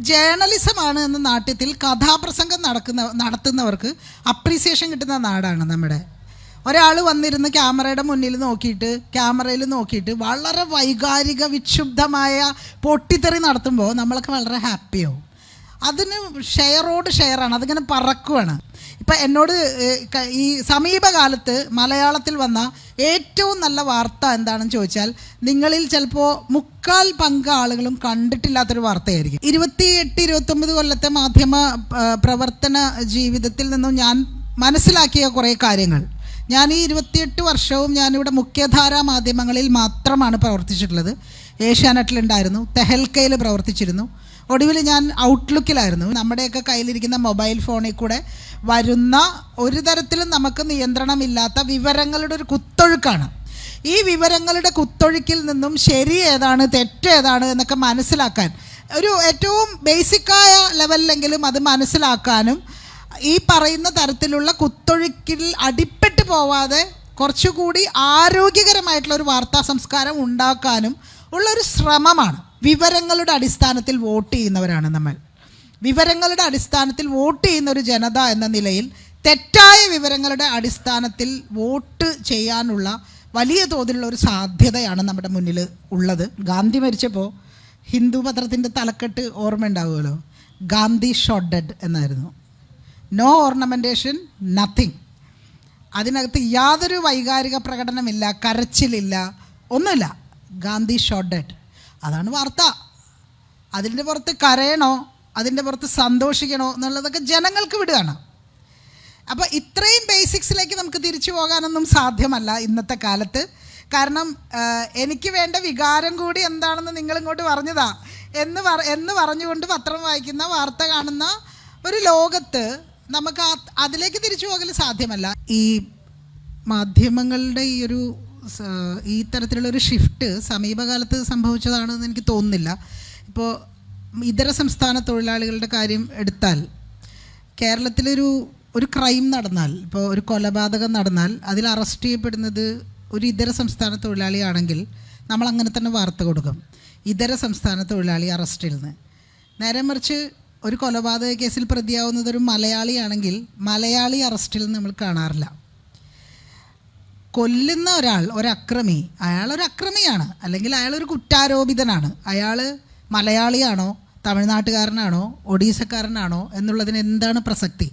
ജേർണലിസമാണ് എന്ന നാട്യത്തിൽ കഥാപ്രസംഗം നടത്തുന്നവർക്ക് അപ്രീസിയേഷൻ കിട്ടുന്ന നാടാണ് നമ്മുടെ. ഒരാൾ വന്നിരുന്ന് ക്യാമറയുടെ മുന്നിൽ നോക്കിയിട്ട് ക്യാമറയിൽ നോക്കിയിട്ട് വളരെ വൈകാരിക വിക്ഷുബ്ധമായ പൊട്ടിത്തെറി നടത്തുമ്പോൾ നമ്മളൊക്കെ വളരെ ഹാപ്പിയാവും. അതിന് ഷെയറോട് ഷെയറാണ്, അതിങ്ങനെ പറക്കുവാണ്. ഇപ്പം എന്നോട് ഈ സമീപകാലത്ത് മലയാളത്തിൽ വന്ന ഏറ്റവും നല്ല വാർത്ത എന്താണെന്ന് ചോദിച്ചാൽ നിങ്ങളിൽ ചിലപ്പോൾ 3/4 ആളുകളും കണ്ടിട്ടില്ലാത്തൊരു വാർത്തയായിരിക്കും. 28-29 കൊല്ലത്തെ മാധ്യമ പ്രവർത്തന ജീവിതത്തിൽ നിന്നും ഞാൻ മനസ്സിലാക്കിയ കുറേ കാര്യങ്ങൾ. ഞാൻ ഈ 28 വർഷവും ഞാനിവിടെ മുഖ്യധാരാ മാധ്യമങ്ങളിൽ മാത്രമാണ് പ്രവർത്തിച്ചിട്ടുള്ളത്. ഏഷ്യാനെറ്റിലുണ്ടായിരുന്നു, തെഹൽക്കയിൽ പ്രവർത്തിച്ചിരുന്നു, ഒടുവിൽ ഞാൻ ഔട്ട്ലുക്കിലായിരുന്നു. നമ്മുടെയൊക്കെ കയ്യിലിരിക്കുന്ന മൊബൈൽ ഫോണിൽ കൂടെ വരുന്ന ഒരു തരത്തിലും നമുക്ക് നിയന്ത്രണമില്ലാത്ത വിവരങ്ങളുടെ ഒരു കുത്തൊഴുക്കാണ്. ഈ വിവരങ്ങളുടെ കുത്തൊഴുക്കിൽ നിന്നും ശരി ഏതാണ് തെറ്റ് ഏതാണ് എന്നൊക്കെ മനസ്സിലാക്കാൻ ഒരു ഏറ്റവും ബേസിക്കായ ലെവലിലെങ്കിലും അത് മനസ്സിലാക്കാനും ഈ പറയുന്ന തരത്തിലുള്ള കുത്തൊഴുക്കിൽ അടിപ്പെട്ട് പോവാതെ കുറച്ചുകൂടി ആരോഗ്യകരമായിട്ടുള്ള ഒരു വാർത്താ സംസ്കാരം ഉണ്ടാക്കാനും ഉള്ളൊരു ശ്രമമാണ്. വിവരങ്ങളുടെ അടിസ്ഥാനത്തിൽ വോട്ട് ചെയ്യുന്നവരാണ് നമ്മൾ. വിവരങ്ങളുടെ അടിസ്ഥാനത്തിൽ വോട്ട് ചെയ്യുന്ന ഒരു ജനത എന്ന നിലയിൽ തെറ്റായ വിവരങ്ങളുടെ അടിസ്ഥാനത്തിൽ വോട്ട് ചെയ്യാനുള്ള വലിയ തോതിലുള്ള ഒരു സാധ്യതയാണ് നമ്മുടെ മുന്നിൽ ഉള്ളത്. ഗാന്ധി മരിച്ചപ്പോൾ ഹിന്ദു പത്രത്തിൻ്റെ തലക്കെട്ട് ഓർമ്മ ഉണ്ടാവുമല്ലോ, ഗാന്ധി ഷോട്ട് ഡെഡ് എന്നായിരുന്നു. No ornamentation, nothing. അതിനകത്ത് യാതൊരു വൈകാരിക പ്രകടനമില്ല, കരച്ചിലില്ല, ഒന്നുമില്ല. ഗാന്ധി ഷോട്ട് ഡെഡ്, അതാണ് വാർത്ത. അതിൻ്റെ പുറത്ത് കരയണോ അതിൻ്റെ പുറത്ത് സന്തോഷിക്കണോ എന്നുള്ളതൊക്കെ ജനങ്ങൾക്ക് വിടുകയാണ്. അപ്പോൾ ഇത്രയും ബേസിക്സിലേക്ക് നമുക്ക് തിരിച്ചു പോകാനൊന്നും സാധ്യമല്ല ഇന്നത്തെ കാലത്ത്. കാരണം എനിക്ക് വേണ്ട വികാരം കൂടി എന്താണെന്ന് നിങ്ങളിങ്ങോട്ട് പറഞ്ഞതാ എന്ന് പറഞ്ഞുകൊണ്ട് പത്രം വായിക്കുന്ന വാർത്ത കാണുന്ന ഒരു ലോകത്ത് നമുക്ക് അതിലേക്ക് തിരിച്ചു പോകൽ സാധ്യമല്ല. ഈ മാധ്യമങ്ങളുടെ ഈ തരത്തിലുള്ളൊരു ഷിഫ്റ്റ് സമീപകാലത്ത് സംഭവിച്ചതാണെന്ന് എനിക്ക് തോന്നുന്നില്ല. ഇപ്പോൾ ഇതര സംസ്ഥാന തൊഴിലാളികളുടെ കാര്യം എടുത്താൽ കേരളത്തിലൊരു ക്രൈം നടന്നാൽ, ഇപ്പോൾ ഒരു കൊലപാതകം നടന്നാൽ അതിൽ അറസ്റ്റ് ചെയ്യപ്പെടുന്നത് ഒരു ഇതര സംസ്ഥാന തൊഴിലാളിയാണെങ്കിൽ നമ്മൾ അങ്ങനെ തന്നെ വാർത്ത കൊടുക്കും, ഇതര സംസ്ഥാന തൊഴിലാളി അറസ്റ്റിൽ നിന്ന്. നേരെ മറിച്ച് ഒരു കൊലപാതക കേസിൽ പ്രതിയാവുന്നത് ഒരു മലയാളിയാണെങ്കിൽ മലയാളി അറസ്റ്റിൽ നിന്ന് നമ്മൾ കാണാറില്ല. കൊല്ലുന്ന ഒരക്രമി, അയാളൊരു അക്രമിയാണ്, അല്ലെങ്കിൽ അയാളൊരു കുറ്റാരോപിതനാണ്. അയാൾ മലയാളിയാണോ തമിഴ്നാട്ടുകാരനാണോ ഒഡീസക്കാരനാണോ എന്നുള്ളതിന് എന്താണ് പ്രസക്തി?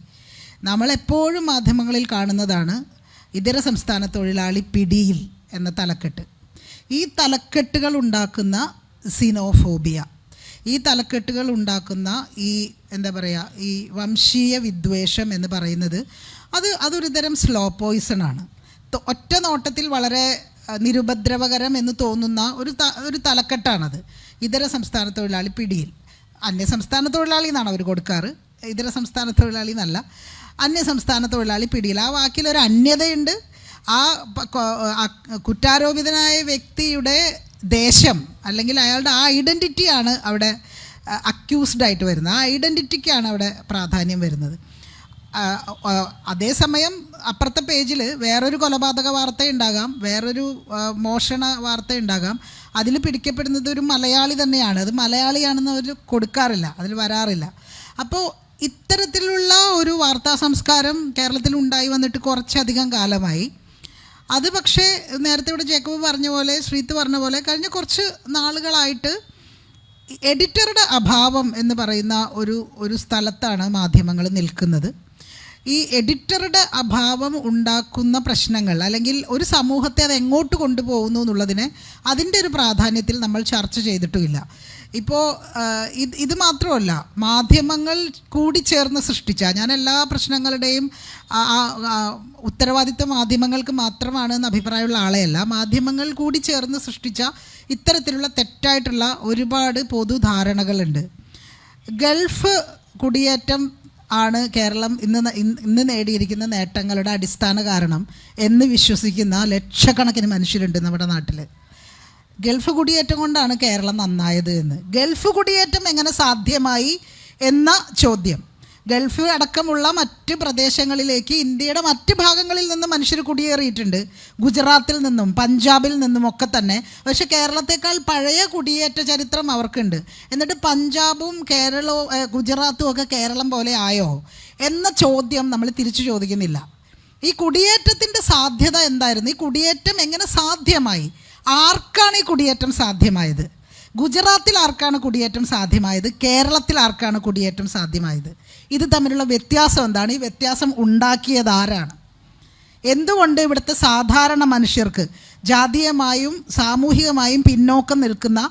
നമ്മളെപ്പോഴും മാധ്യമങ്ങളിൽ കാണുന്നതാണ് ഇതര സംസ്ഥാന തൊഴിലാളി പിടിയിൽ എന്ന തലക്കെട്ട്. ഈ തലക്കെട്ടുകൾ ഉണ്ടാക്കുന്ന സിനോഫോബിയ, ഈ തലക്കെട്ടുകൾ ഉണ്ടാക്കുന്ന ഈ വംശീയ വിദ്വേഷം എന്ന് പറയുന്നത് അതൊരു തരം സ്ലോ പോയിസണാണ്. ഒറ്റ നോട്ടത്തിൽ വളരെ നിരുപദ്രവകരം എന്ന് തോന്നുന്ന ഒരു തലക്കെട്ടാണത്. ഇതര സംസ്ഥാന തൊഴിലാളി പിടിയിൽ. അന്യസംസ്ഥാന തൊഴിലാളി എന്നാണ് അവർ കൊടുക്കാറ്, ഇതര സംസ്ഥാന തൊഴിലാളി എന്നല്ല. അന്യസംസ്ഥാന തൊഴിലാളി പിടിയിൽ. ആ വാക്കിലൊരു അന്യതയുണ്ട്. ആ കുറ്റാരോപിതനായ വ്യക്തിയുടെ ദേശം അല്ലെങ്കിൽ അയാളുടെ ആ ഐഡൻറ്റിറ്റിയാണ് അവിടെ അക്യൂസ്ഡ് ആയിട്ട് വരുന്നത്. ആ ഐഡൻറ്റിറ്റിക്കാണ് അവിടെ പ്രാധാന്യം വരുന്നത്. അതേസമയം അപ്പുറത്തെ പേജിൽ വേറൊരു കൊലപാതക വാർത്തയുണ്ടാകാം, വേറൊരു മോഷണ വാർത്തയുണ്ടാകാം, അതിൽ പിടിക്കപ്പെടുന്നത് ഒരു മലയാളി തന്നെയാണ്. അത് മലയാളിയാണെന്ന് അവർ കൊടുക്കാറില്ല, അതിൽ വരാറില്ല. അപ്പോൾ ഇത്തരത്തിലുള്ള ഒരു വാർത്താ സംസ്കാരം കേരളത്തിൽ ഉണ്ടായി വന്നിട്ട് കുറച്ചധികം കാലമായി. അത് പക്ഷേ നേരത്തെ ഇവിടെ ജേക്കബ് പറഞ്ഞ പോലെ, ശ്രീത്ത് പറഞ്ഞ പോലെ, കഴിഞ്ഞ കുറച്ച് നാളുകളായിട്ട് എഡിറ്ററുടെ അഭാവം എന്ന് പറയുന്ന ഒരു സ്ഥലത്താണ് മാധ്യമങ്ങൾ നിൽക്കുന്നത്. ഈ എഡിറ്ററുടെ അഭാവം ഉണ്ടാക്കുന്ന പ്രശ്നങ്ങൾ, അല്ലെങ്കിൽ ഒരു സമൂഹത്തെ അത് എങ്ങോട്ട് കൊണ്ടുപോകുന്നു എന്നുള്ളതിനെ അതിൻ്റെ ഒരു പ്രാധാന്യത്തിൽ നമ്മൾ ചർച്ച ചെയ്തിട്ടുമില്ല. ഇപ്പോൾ ഇത് മാത്രമല്ല, മാധ്യമങ്ങൾ കൂടി ചേർന്ന് സൃഷ്ടിച്ച, ഞാൻ എല്ലാ പ്രശ്നങ്ങളുടെയും ഉത്തരവാദിത്വം മാധ്യമങ്ങൾക്ക് മാത്രമാണെന്ന് അഭിപ്രായമുള്ള ആളെയല്ല, മാധ്യമങ്ങൾ കൂടി ചേർന്ന് സൃഷ്ടിച്ച ഇത്തരത്തിലുള്ള തെറ്റായിട്ടുള്ള ഒരുപാട് പൊതുധാരണകളുണ്ട്. ഗൾഫ് കുടിയേറ്റം ആണ് കേരളം ഇന്ന് നേടിയിരിക്കുന്ന നേട്ടങ്ങളുടെ അടിസ്ഥാന കാരണം എന്ന് വിശ്വസിക്കുന്ന ലക്ഷക്കണക്കിന് മനുഷ്യരുണ്ട് നമ്മുടെ നാട്ടിൽ. ഗൾഫ് കുടിയേറ്റം കൊണ്ടാണ് കേരളം നന്നായത് എന്ന്. ഗൾഫ് കുടിയേറ്റം എങ്ങനെ സാധ്യമായി എന്ന ചോദ്യം ഗൾഫ് അടക്കമുള്ള മറ്റ് പ്രദേശങ്ങളിലേക്ക് ഇന്ത്യയുടെ മറ്റ് ഭാഗങ്ങളിൽ നിന്ന് മനുഷ്യർ കുടിയേറിയിട്ടുണ്ട്. ഗുജറാത്തിൽ നിന്നും പഞ്ചാബിൽ നിന്നും ഒക്കെ തന്നെ. പക്ഷേ കേരളത്തെക്കാൾ പഴയ കുടിയേറ്റ ചരിത്രം അവർക്കുണ്ട്. എന്നിട്ട് പഞ്ചാബും കേരളവും ഗുജറാത്തും ഒക്കെ കേരളം പോലെ ആയോ എന്ന ചോദ്യം നമ്മൾ തിരിച്ചു ചോദിക്കുന്നില്ല. ഈ കുടിയേറ്റത്തിൻ്റെ സാധ്യത എന്തായിരുന്നു? ഈ കുടിയേറ്റം എങ്ങനെ സാധ്യമായി? ആർക്കാണ് ഈ കുടിയേറ്റം സാധ്യമായത്? ഗുജറാത്തിൽ ആർക്കാണ് കുടിയേറ്റം സാധ്യമായത്? കേരളത്തിൽ ആർക്കാണ് കുടിയേറ്റം സാധ്യമായത്? ഇത് തമ്മിലുള്ള വ്യത്യാസം എന്താണ്? ഈ വ്യത്യാസം ഉണ്ടാക്കിയത് ആരാണ്? എന്തുകൊണ്ട് ഇവിടുത്തെ സാധാരണ മനുഷ്യർക്ക്, ജാതീയമായും സാമൂഹികമായും പിന്നോക്കം നിൽക്കുന്ന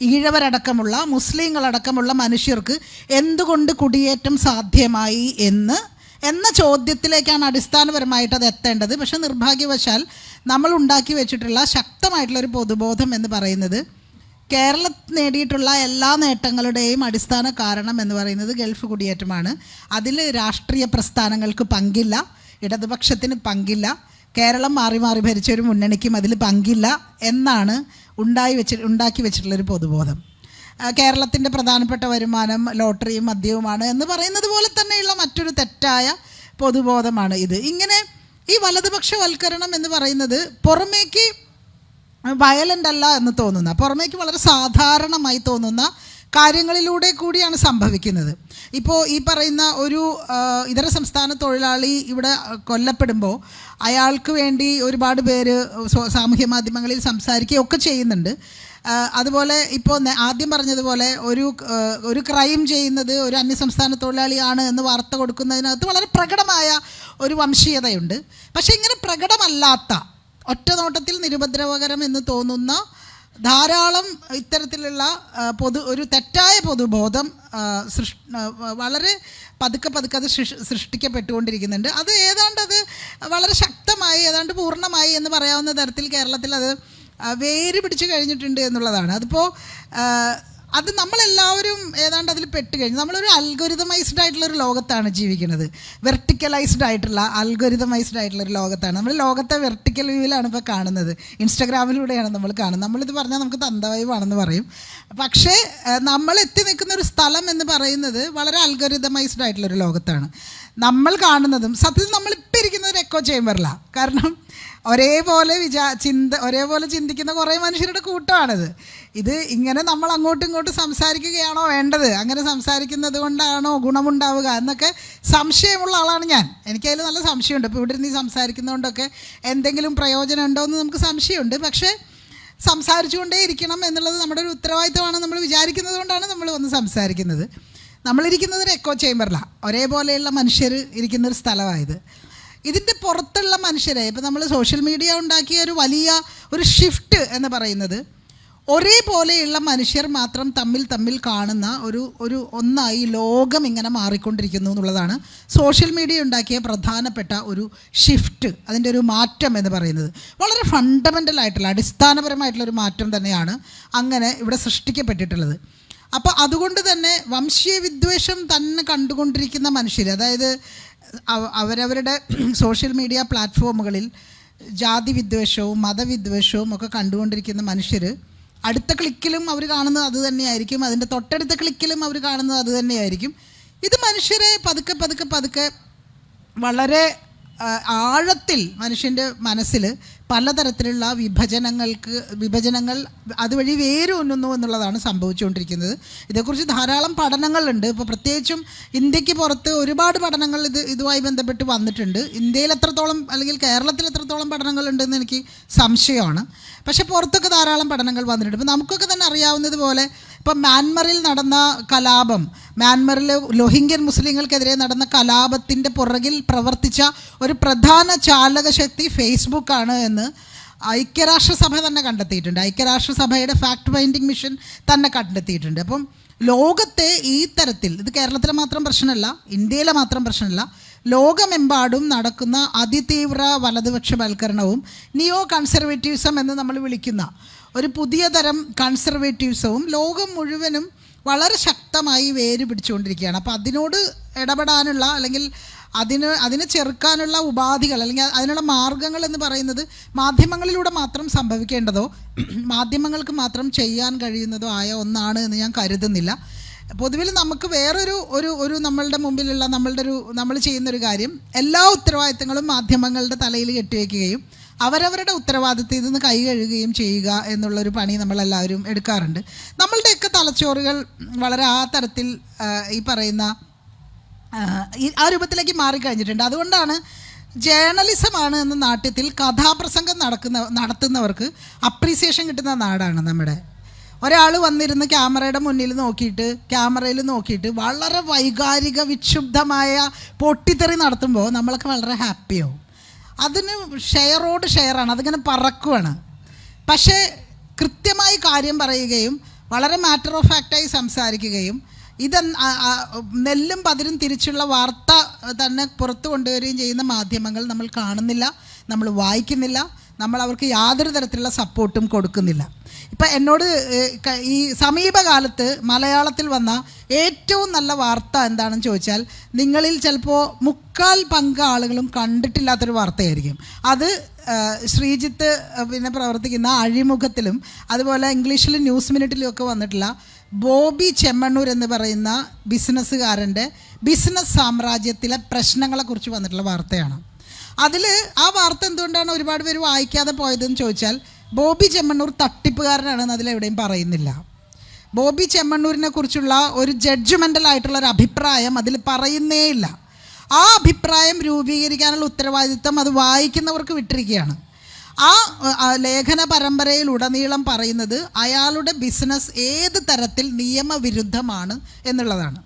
ഈഴവരടക്കമുള്ള മുസ്ലിങ്ങളടക്കമുള്ള മനുഷ്യർക്ക് എന്തുകൊണ്ട് കുടിയേറ്റം സാധ്യമായി എന്ന ചോദ്യത്തിലേക്കാണ് അടിസ്ഥാനപരമായിട്ട് അത് എത്തേണ്ടത്. പക്ഷേ നിർഭാഗ്യവശാൽ നമ്മൾ ഉണ്ടാക്കി വെച്ചിട്ടുള്ള ശക്തമായിട്ടുള്ളൊരു പൊതുബോധം എന്ന് പറയുന്നത് കേരളം നേടിയിട്ടുള്ള എല്ലാ നേട്ടങ്ങളുടെയും അടിസ്ഥാന കാരണം എന്ന് പറയുന്നത് ഗൾഫ് കുടിയേറ്റമാണ്. അതിൽ രാഷ്ട്രീയ പ്രസ്ഥാനങ്ങൾക്ക് പങ്കില്ല, ഇടതുപക്ഷത്തിന് പങ്കില്ല, കേരളം മാറി മാറി ഭരിച്ച ഒരു മുന്നണിക്കും അതിൽ പങ്കില്ല എന്നാണ് ഉണ്ടാക്കി വെച്ചിട്ടുള്ളൊരു പൊതുബോധം. കേരളത്തിൻ്റെ പ്രധാനപ്പെട്ട വരുമാനം ലോട്ടറിയും മദ്യവുമാണ് എന്ന് പറയുന്നത് പോലെ തന്നെയുള്ള മറ്റൊരു തെറ്റായ പൊതുബോധമാണ് ഇത്. ഇങ്ങനെ ഈ വലതുപക്ഷവൽക്കരണം എന്ന് പറയുന്നത് പുറമേക്ക് വയലൻ്റ് അല്ല എന്ന് തോന്നുന്ന, പുറമേക്ക് വളരെ സാധാരണമായി തോന്നുന്ന കാര്യങ്ങളിലൂടെ കൂടിയാണ് സംഭവിക്കുന്നത്. ഇപ്പോൾ ഈ പറയുന്ന ഒരു ഇതര സംസ്ഥാന തൊഴിലാളി ഇവിടെ കൊല്ലപ്പെടുമ്പോൾ അയാൾക്ക് വേണ്ടി ഒരുപാട് പേര് സാമൂഹ്യ മാധ്യമങ്ങളിൽ സംസാരിക്കുകയൊക്കെ ചെയ്യുന്നുണ്ട്. അതുപോലെ ഇപ്പോൾ ആദ്യം പറഞ്ഞതുപോലെ ഒരു ക്രൈം ചെയ്യുന്നത് ഒരു അന്യസംസ്ഥാന തൊഴിലാളിയാണ് എന്ന് വാർത്ത കൊടുക്കുന്നതിനകത്ത് വളരെ പ്രകടമായ ഒരു വംശീയതയുണ്ട്. പക്ഷേ ഇങ്ങനെ പ്രകടമല്ലാത്ത, ഒറ്റ നോട്ടത്തിൽ നിരുപദ്രവകരം എന്ന് തോന്നുന്ന ധാരാളം ഇത്തരത്തിലുള്ള ഒരു തെറ്റായ പൊതുബോധം വളരെ പതുക്കെ അത് സൃഷ്ടിക്കപ്പെട്ടുകൊണ്ടിരിക്കുന്നുണ്ട്. അത് വളരെ ശക്തമായി, ഏതാണ്ട് പൂർണ്ണമായി എന്ന് പറയാവുന്ന തരത്തിൽ കേരളത്തിൽ അത് വേര് പിടിച്ച് കഴിഞ്ഞിട്ടുണ്ട് എന്നുള്ളതാണ്. അത് നമ്മളെല്ലാവരും ഏതാണ്ട് അതിൽ പെട്ട് കഴിഞ്ഞു. നമ്മളൊരു അൽഗോരിതമൈസ്ഡ് ആയിട്ടുള്ളൊരു ലോകത്താണ് ജീവിക്കുന്നത്. വെർട്ടിക്കലൈസ്ഡ് ആയിട്ടുള്ള അൽഗോരിതമൈസ്ഡ് ആയിട്ടുള്ളൊരു ലോകത്താണ്. നമ്മൾ ലോകത്തെ വെർട്ടിക്കൽ വ്യൂവിലാണ് ഇപ്പോൾ കാണുന്നത്. ഇൻസ്റ്റഗ്രാമിലൂടെയാണ് നമ്മൾ കാണുന്നത്. നമ്മളിത് പറഞ്ഞാൽ നമുക്ക് തന്തവൈവാണെന്ന് പറയും. പക്ഷേ നമ്മൾ എത്തി നിൽക്കുന്ന ഒരു സ്ഥലം എന്ന് പറയുന്നത് വളരെ അൽഗോരിതമൈസ്ഡ് ആയിട്ടുള്ളൊരു ലോകത്താണ്. നമ്മൾ കാണുന്നതും സത്യത്തിൽ നമ്മളിപ്പോൾ ഇരിക്കുന്ന ഒരു എക്കോ ചേമ്പറിലാണ്. കാരണം ഒരേപോലെ ചിന്തിക്കുന്ന കുറേ മനുഷ്യരുടെ കൂട്ടമാണിത്. ഇത് ഇങ്ങനെ നമ്മൾ അങ്ങോട്ടും ഇങ്ങോട്ടും സംസാരിക്കുകയാണോ വേണ്ടത്? അങ്ങനെ സംസാരിക്കുന്നത് കൊണ്ടാണോ ഗുണമുണ്ടാവുക എന്നൊക്കെ സംശയമുള്ള ആളാണ് ഞാൻ. എനിക്കതിൽ നല്ല സംശയമുണ്ട്. ഇപ്പോൾ ഇവിടെ നിന്ന് സംസാരിക്കുന്നതുകൊണ്ടൊക്കെ എന്തെങ്കിലും പ്രയോജനം ഉണ്ടോ എന്ന് നമുക്ക് സംശയമുണ്ട്. പക്ഷേ സംസാരിച്ചുകൊണ്ടേ ഇരിക്കണം എന്നുള്ളത് നമ്മുടെ ഒരു ഉത്തരവാദിത്തമാണ് നമ്മൾ വിചാരിക്കുന്നത് കൊണ്ടാണ് നമ്മൾ വന്ന് സംസാരിക്കുന്നത്. നമ്മളിരിക്കുന്നത് ഒരു എക്കോ ചേമ്പറിലാണ്. ഒരേപോലെയുള്ള മനുഷ്യർ ഇരിക്കുന്നൊരു സ്ഥലമായത്. ഇതിൻ്റെ പുറത്തുള്ള മനുഷ്യരെ ഇപ്പോൾ നമ്മൾ സോഷ്യൽ മീഡിയ ഉണ്ടാക്കിയ ഒരു വലിയ ഒരു ഷിഫ്റ്റ് എന്ന് പറയുന്നത് ഒരേപോലെയുള്ള മനുഷ്യർ മാത്രം തമ്മിൽ കാണുന്ന ഒരു ഒന്നായി ലോകം ഇങ്ങനെ മാറിക്കൊണ്ടിരിക്കുന്നു എന്നുള്ളതാണ് സോഷ്യൽ മീഡിയ ഉണ്ടാക്കിയ പ്രധാനപ്പെട്ട ഒരു ഷിഫ്റ്റ്, അതിൻ്റെ ഒരു മാറ്റം എന്ന് പറയുന്നത്. വളരെ ഫണ്ടമെൻ്റൽ ആയിട്ടുള്ള അടിസ്ഥാനപരമായിട്ടുള്ളൊരു മാറ്റം തന്നെയാണ് അങ്ങനെ ഇവിടെ സൃഷ്ടിക്കപ്പെട്ടിട്ടുള്ളത്. അപ്പോൾ അതുകൊണ്ട് തന്നെ വംശീയ വിദ്വേഷം തന്നെ കണ്ടുകൊണ്ടിരിക്കുന്ന മനുഷ്യർ, അതായത് അവരവരുടെ സോഷ്യൽ മീഡിയ പ്ലാറ്റ്ഫോമുകളിൽ ജാതി വിദ്വേഷവും മതവിദ്വേഷവും ഒക്കെ കണ്ടുകൊണ്ടിരിക്കുന്ന മനുഷ്യർ അടുത്ത ക്ലിക്കിലും അവർ കാണുന്നത് അത് തന്നെയായിരിക്കും, അതിൻ്റെ തൊട്ടടുത്ത ക്ലിക്കിലും അവർ കാണുന്നത് അത് തന്നെയായിരിക്കും. ഇത് മനുഷ്യരെ പതുക്കെ വളരെ ആഴത്തിൽ മനുഷ്യൻ്റെ മനസ്സിൽ പലതരത്തിലുള്ള വിഭജനങ്ങൾ അതുവഴി വേരൂന്നുന്നു എന്നുള്ളതാണ് സംഭവിച്ചുകൊണ്ടിരിക്കുന്നത്. ഇതേക്കുറിച്ച് ധാരാളം പഠനങ്ങളുണ്ട്. ഇപ്പോൾ പ്രത്യേകിച്ചും ഇന്ത്യക്ക് പുറത്ത് ഒരുപാട് പഠനങ്ങൾ ഇതുമായി ബന്ധപ്പെട്ട് വന്നിട്ടുണ്ട്. ഇന്ത്യയിൽ എത്രത്തോളം അല്ലെങ്കിൽ കേരളത്തിൽ എത്രത്തോളം പഠനങ്ങളുണ്ടെന്ന് എനിക്ക് സംശയമാണ്. പക്ഷേ പുറത്തൊക്കെ ധാരാളം പഠനങ്ങൾ വന്നിട്ടുണ്ട്. ഇപ്പോൾ നമുക്കൊക്കെ തന്നെ അറിയാവുന്നതുപോലെ ഇപ്പം മ്യാൻമറിൽ നടന്ന കലാപം, മ്യാൻമറിൽ റോഹിംഗ്യൻ മുസ്ലിങ്ങൾക്കെതിരെ നടന്ന കലാപത്തിൻ്റെ പുറകിൽ പ്രവർത്തിച്ച ഒരു പ്രധാന ചാലകശക്തി ഫേസ്ബുക്കാണ് എന്ന് ഐക്യരാഷ്ട്രസഭ തന്നെ കണ്ടെത്തിയിട്ടുണ്ട്. ഐക്യരാഷ്ട്രസഭയുടെ ഫാക്ട് ഫൈൻഡിങ് മിഷൻ തന്നെ കണ്ടെത്തിയിട്ടുണ്ട്. അപ്പം ലോകത്തെ ഈ തരത്തിൽ, ഇത് കേരളത്തിലെ മാത്രം പ്രശ്നമല്ല, ഇന്ത്യയിലെ മാത്രം പ്രശ്നമല്ല, ലോകമെമ്പാടും നടക്കുന്ന അതിതീവ്ര വലതുപക്ഷവൽക്കരണവും നിയോ കൺസർവേറ്റീവ്സം എന്ന് നമ്മൾ വിളിക്കുന്ന ഒരു പുതിയ തരം കൺസർവേറ്റീവ്സവും ലോകം മുഴുവനും വളരെ ശക്തമായി വേര് പിടിച്ചുകൊണ്ടിരിക്കുകയാണ്. അപ്പോൾ അതിനോട് ഇടപെടാനുള്ള അല്ലെങ്കിൽ അതിനെ ചെറുക്കാനുള്ള ഉപാധികൾ അല്ലെങ്കിൽ അതിനുള്ള മാർഗങ്ങൾ എന്ന് പറയുന്നത് മാധ്യമങ്ങളിലൂടെ മാത്രം സംഭവിക്കേണ്ടതോ മാധ്യമങ്ങൾക്ക് മാത്രം ചെയ്യാൻ കഴിയുന്നതോ ആയ ഒന്നാണ് എന്ന് ഞാൻ കരുതുന്നില്ല. പൊതുവിൽ നമുക്ക് വേറൊരു ഒരു ഒരു നമ്മളുടെ മുമ്പിലുള്ള നമ്മൾ ചെയ്യുന്നൊരു കാര്യം, എല്ലാ ഉത്തരവാദിത്തങ്ങളും മാധ്യമങ്ങളുടെ തലയിൽ കെട്ടിവെക്കുകയും അവരവരുടെ ഉത്തരവാദിത്തത്തിൽ നിന്ന് കൈ കഴുകുകയും ചെയ്യുക എന്നുള്ളൊരു പണി നമ്മളെല്ലാവരും എടുക്കാറുണ്ട്. നമ്മളുടെയൊക്കെ തലച്ചോറുകൾ വളരെ ആ തരത്തിൽ ഈ പറയുന്ന ആ രൂപത്തിലേക്ക് മാറിക്കഴിഞ്ഞിട്ടുണ്ട്. അതുകൊണ്ടാണ് ജേർണലിസമാണ് എന്ന നാട്യത്തിൽ കഥാപ്രസംഗം നടത്തുന്നവർക്ക് അപ്രീസിയേഷൻ കിട്ടുന്ന നാടാണ് നമ്മുടെ. ഒരാൾ വന്നിരുന്ന് ക്യാമറയിൽ നോക്കിയിട്ട് വളരെ വൈകാരിക വിക്ഷുബ്ധമായ പൊട്ടിത്തെറി നടത്തുമ്പോൾ നമ്മളൊക്കെ വളരെ ഹാപ്പിയാവും. അതിന് ഷെയറോട് ഷെയറാണ്, അതിങ്ങനെ പറക്കുവാണ്. പക്ഷേ കൃത്യമായി കാര്യം പറയുകയും വളരെ മാറ്റർ ഓഫ് ഫാക്റ്റായി സംസാരിക്കുകയും നെല്ലും പതിരും തിരിച്ചുള്ള വാർത്ത തന്നെ പുറത്തു കൊണ്ടുവരികയും ചെയ്യുന്ന മാധ്യമങ്ങൾ നമ്മൾ കാണുന്നില്ല, നമ്മൾ വായിക്കുന്നില്ല, നമ്മൾ അവർക്ക് യാതൊരു തരത്തിലുള്ള സപ്പോർട്ടും കൊടുക്കുന്നില്ല. ഇപ്പം എന്നോട് ഈ സമീപകാലത്ത് മലയാളത്തിൽ വന്ന ഏറ്റവും നല്ല വാർത്ത എന്താണെന്ന് ചോദിച്ചാൽ, നിങ്ങളിൽ ചിലപ്പോൾ 3/4 ആളുകളും കണ്ടിട്ടില്ലാത്തൊരു വാർത്തയായിരിക്കും. അത് ശ്രീജിത്ത് പിന്നെ പ്രവർത്തിക്കുന്ന അഴിമുഖത്തിലും അതുപോലെ ഇംഗ്ലീഷിൽ ന്യൂസ് മിനിറ്റിലും ഒക്കെ വന്നിട്ടുള്ള ബോബി ചെമ്മണ്ണൂർ എന്ന് പറയുന്ന ബിസിനസ്സുകാരൻ്റെ ബിസിനസ് സാമ്രാജ്യത്തിലെ പ്രശ്നങ്ങളെക്കുറിച്ച് വന്നിട്ടുള്ള വാർത്തയാണ്. അതിൽ ആ വാർത്ത എന്തുകൊണ്ടാണ് ഒരുപാട് പേര് വായിക്കാതെ പോയതെന്ന് ചോദിച്ചാൽ, ബോബി ചെമ്മണ്ണൂർ തട്ടിപ്പുകാരനാണെന്ന് അതിലെവിടെയും പറയുന്നില്ല. ബോബി ചെമ്മണ്ണൂരിനെ കുറിച്ചുള്ള ഒരു ജഡ്ജ്മെൻ്റൽ ആയിട്ടുള്ള ഒരു അഭിപ്രായം അതിൽ പറയുന്നേ ഇല്ല. ആ അഭിപ്രായം രൂപീകരിക്കാനുള്ള ഉത്തരവാദിത്വം അത് വായിക്കുന്നവർക്ക് വിട്ടിരിക്കുകയാണ്. ആ ലേഖന പരമ്പരയിലുടനീളം പറയുന്നത് അയാളുടെ ബിസിനസ് ഏത് തരത്തിൽ നിയമവിരുദ്ധമാണ് എന്നുള്ളതാണ്.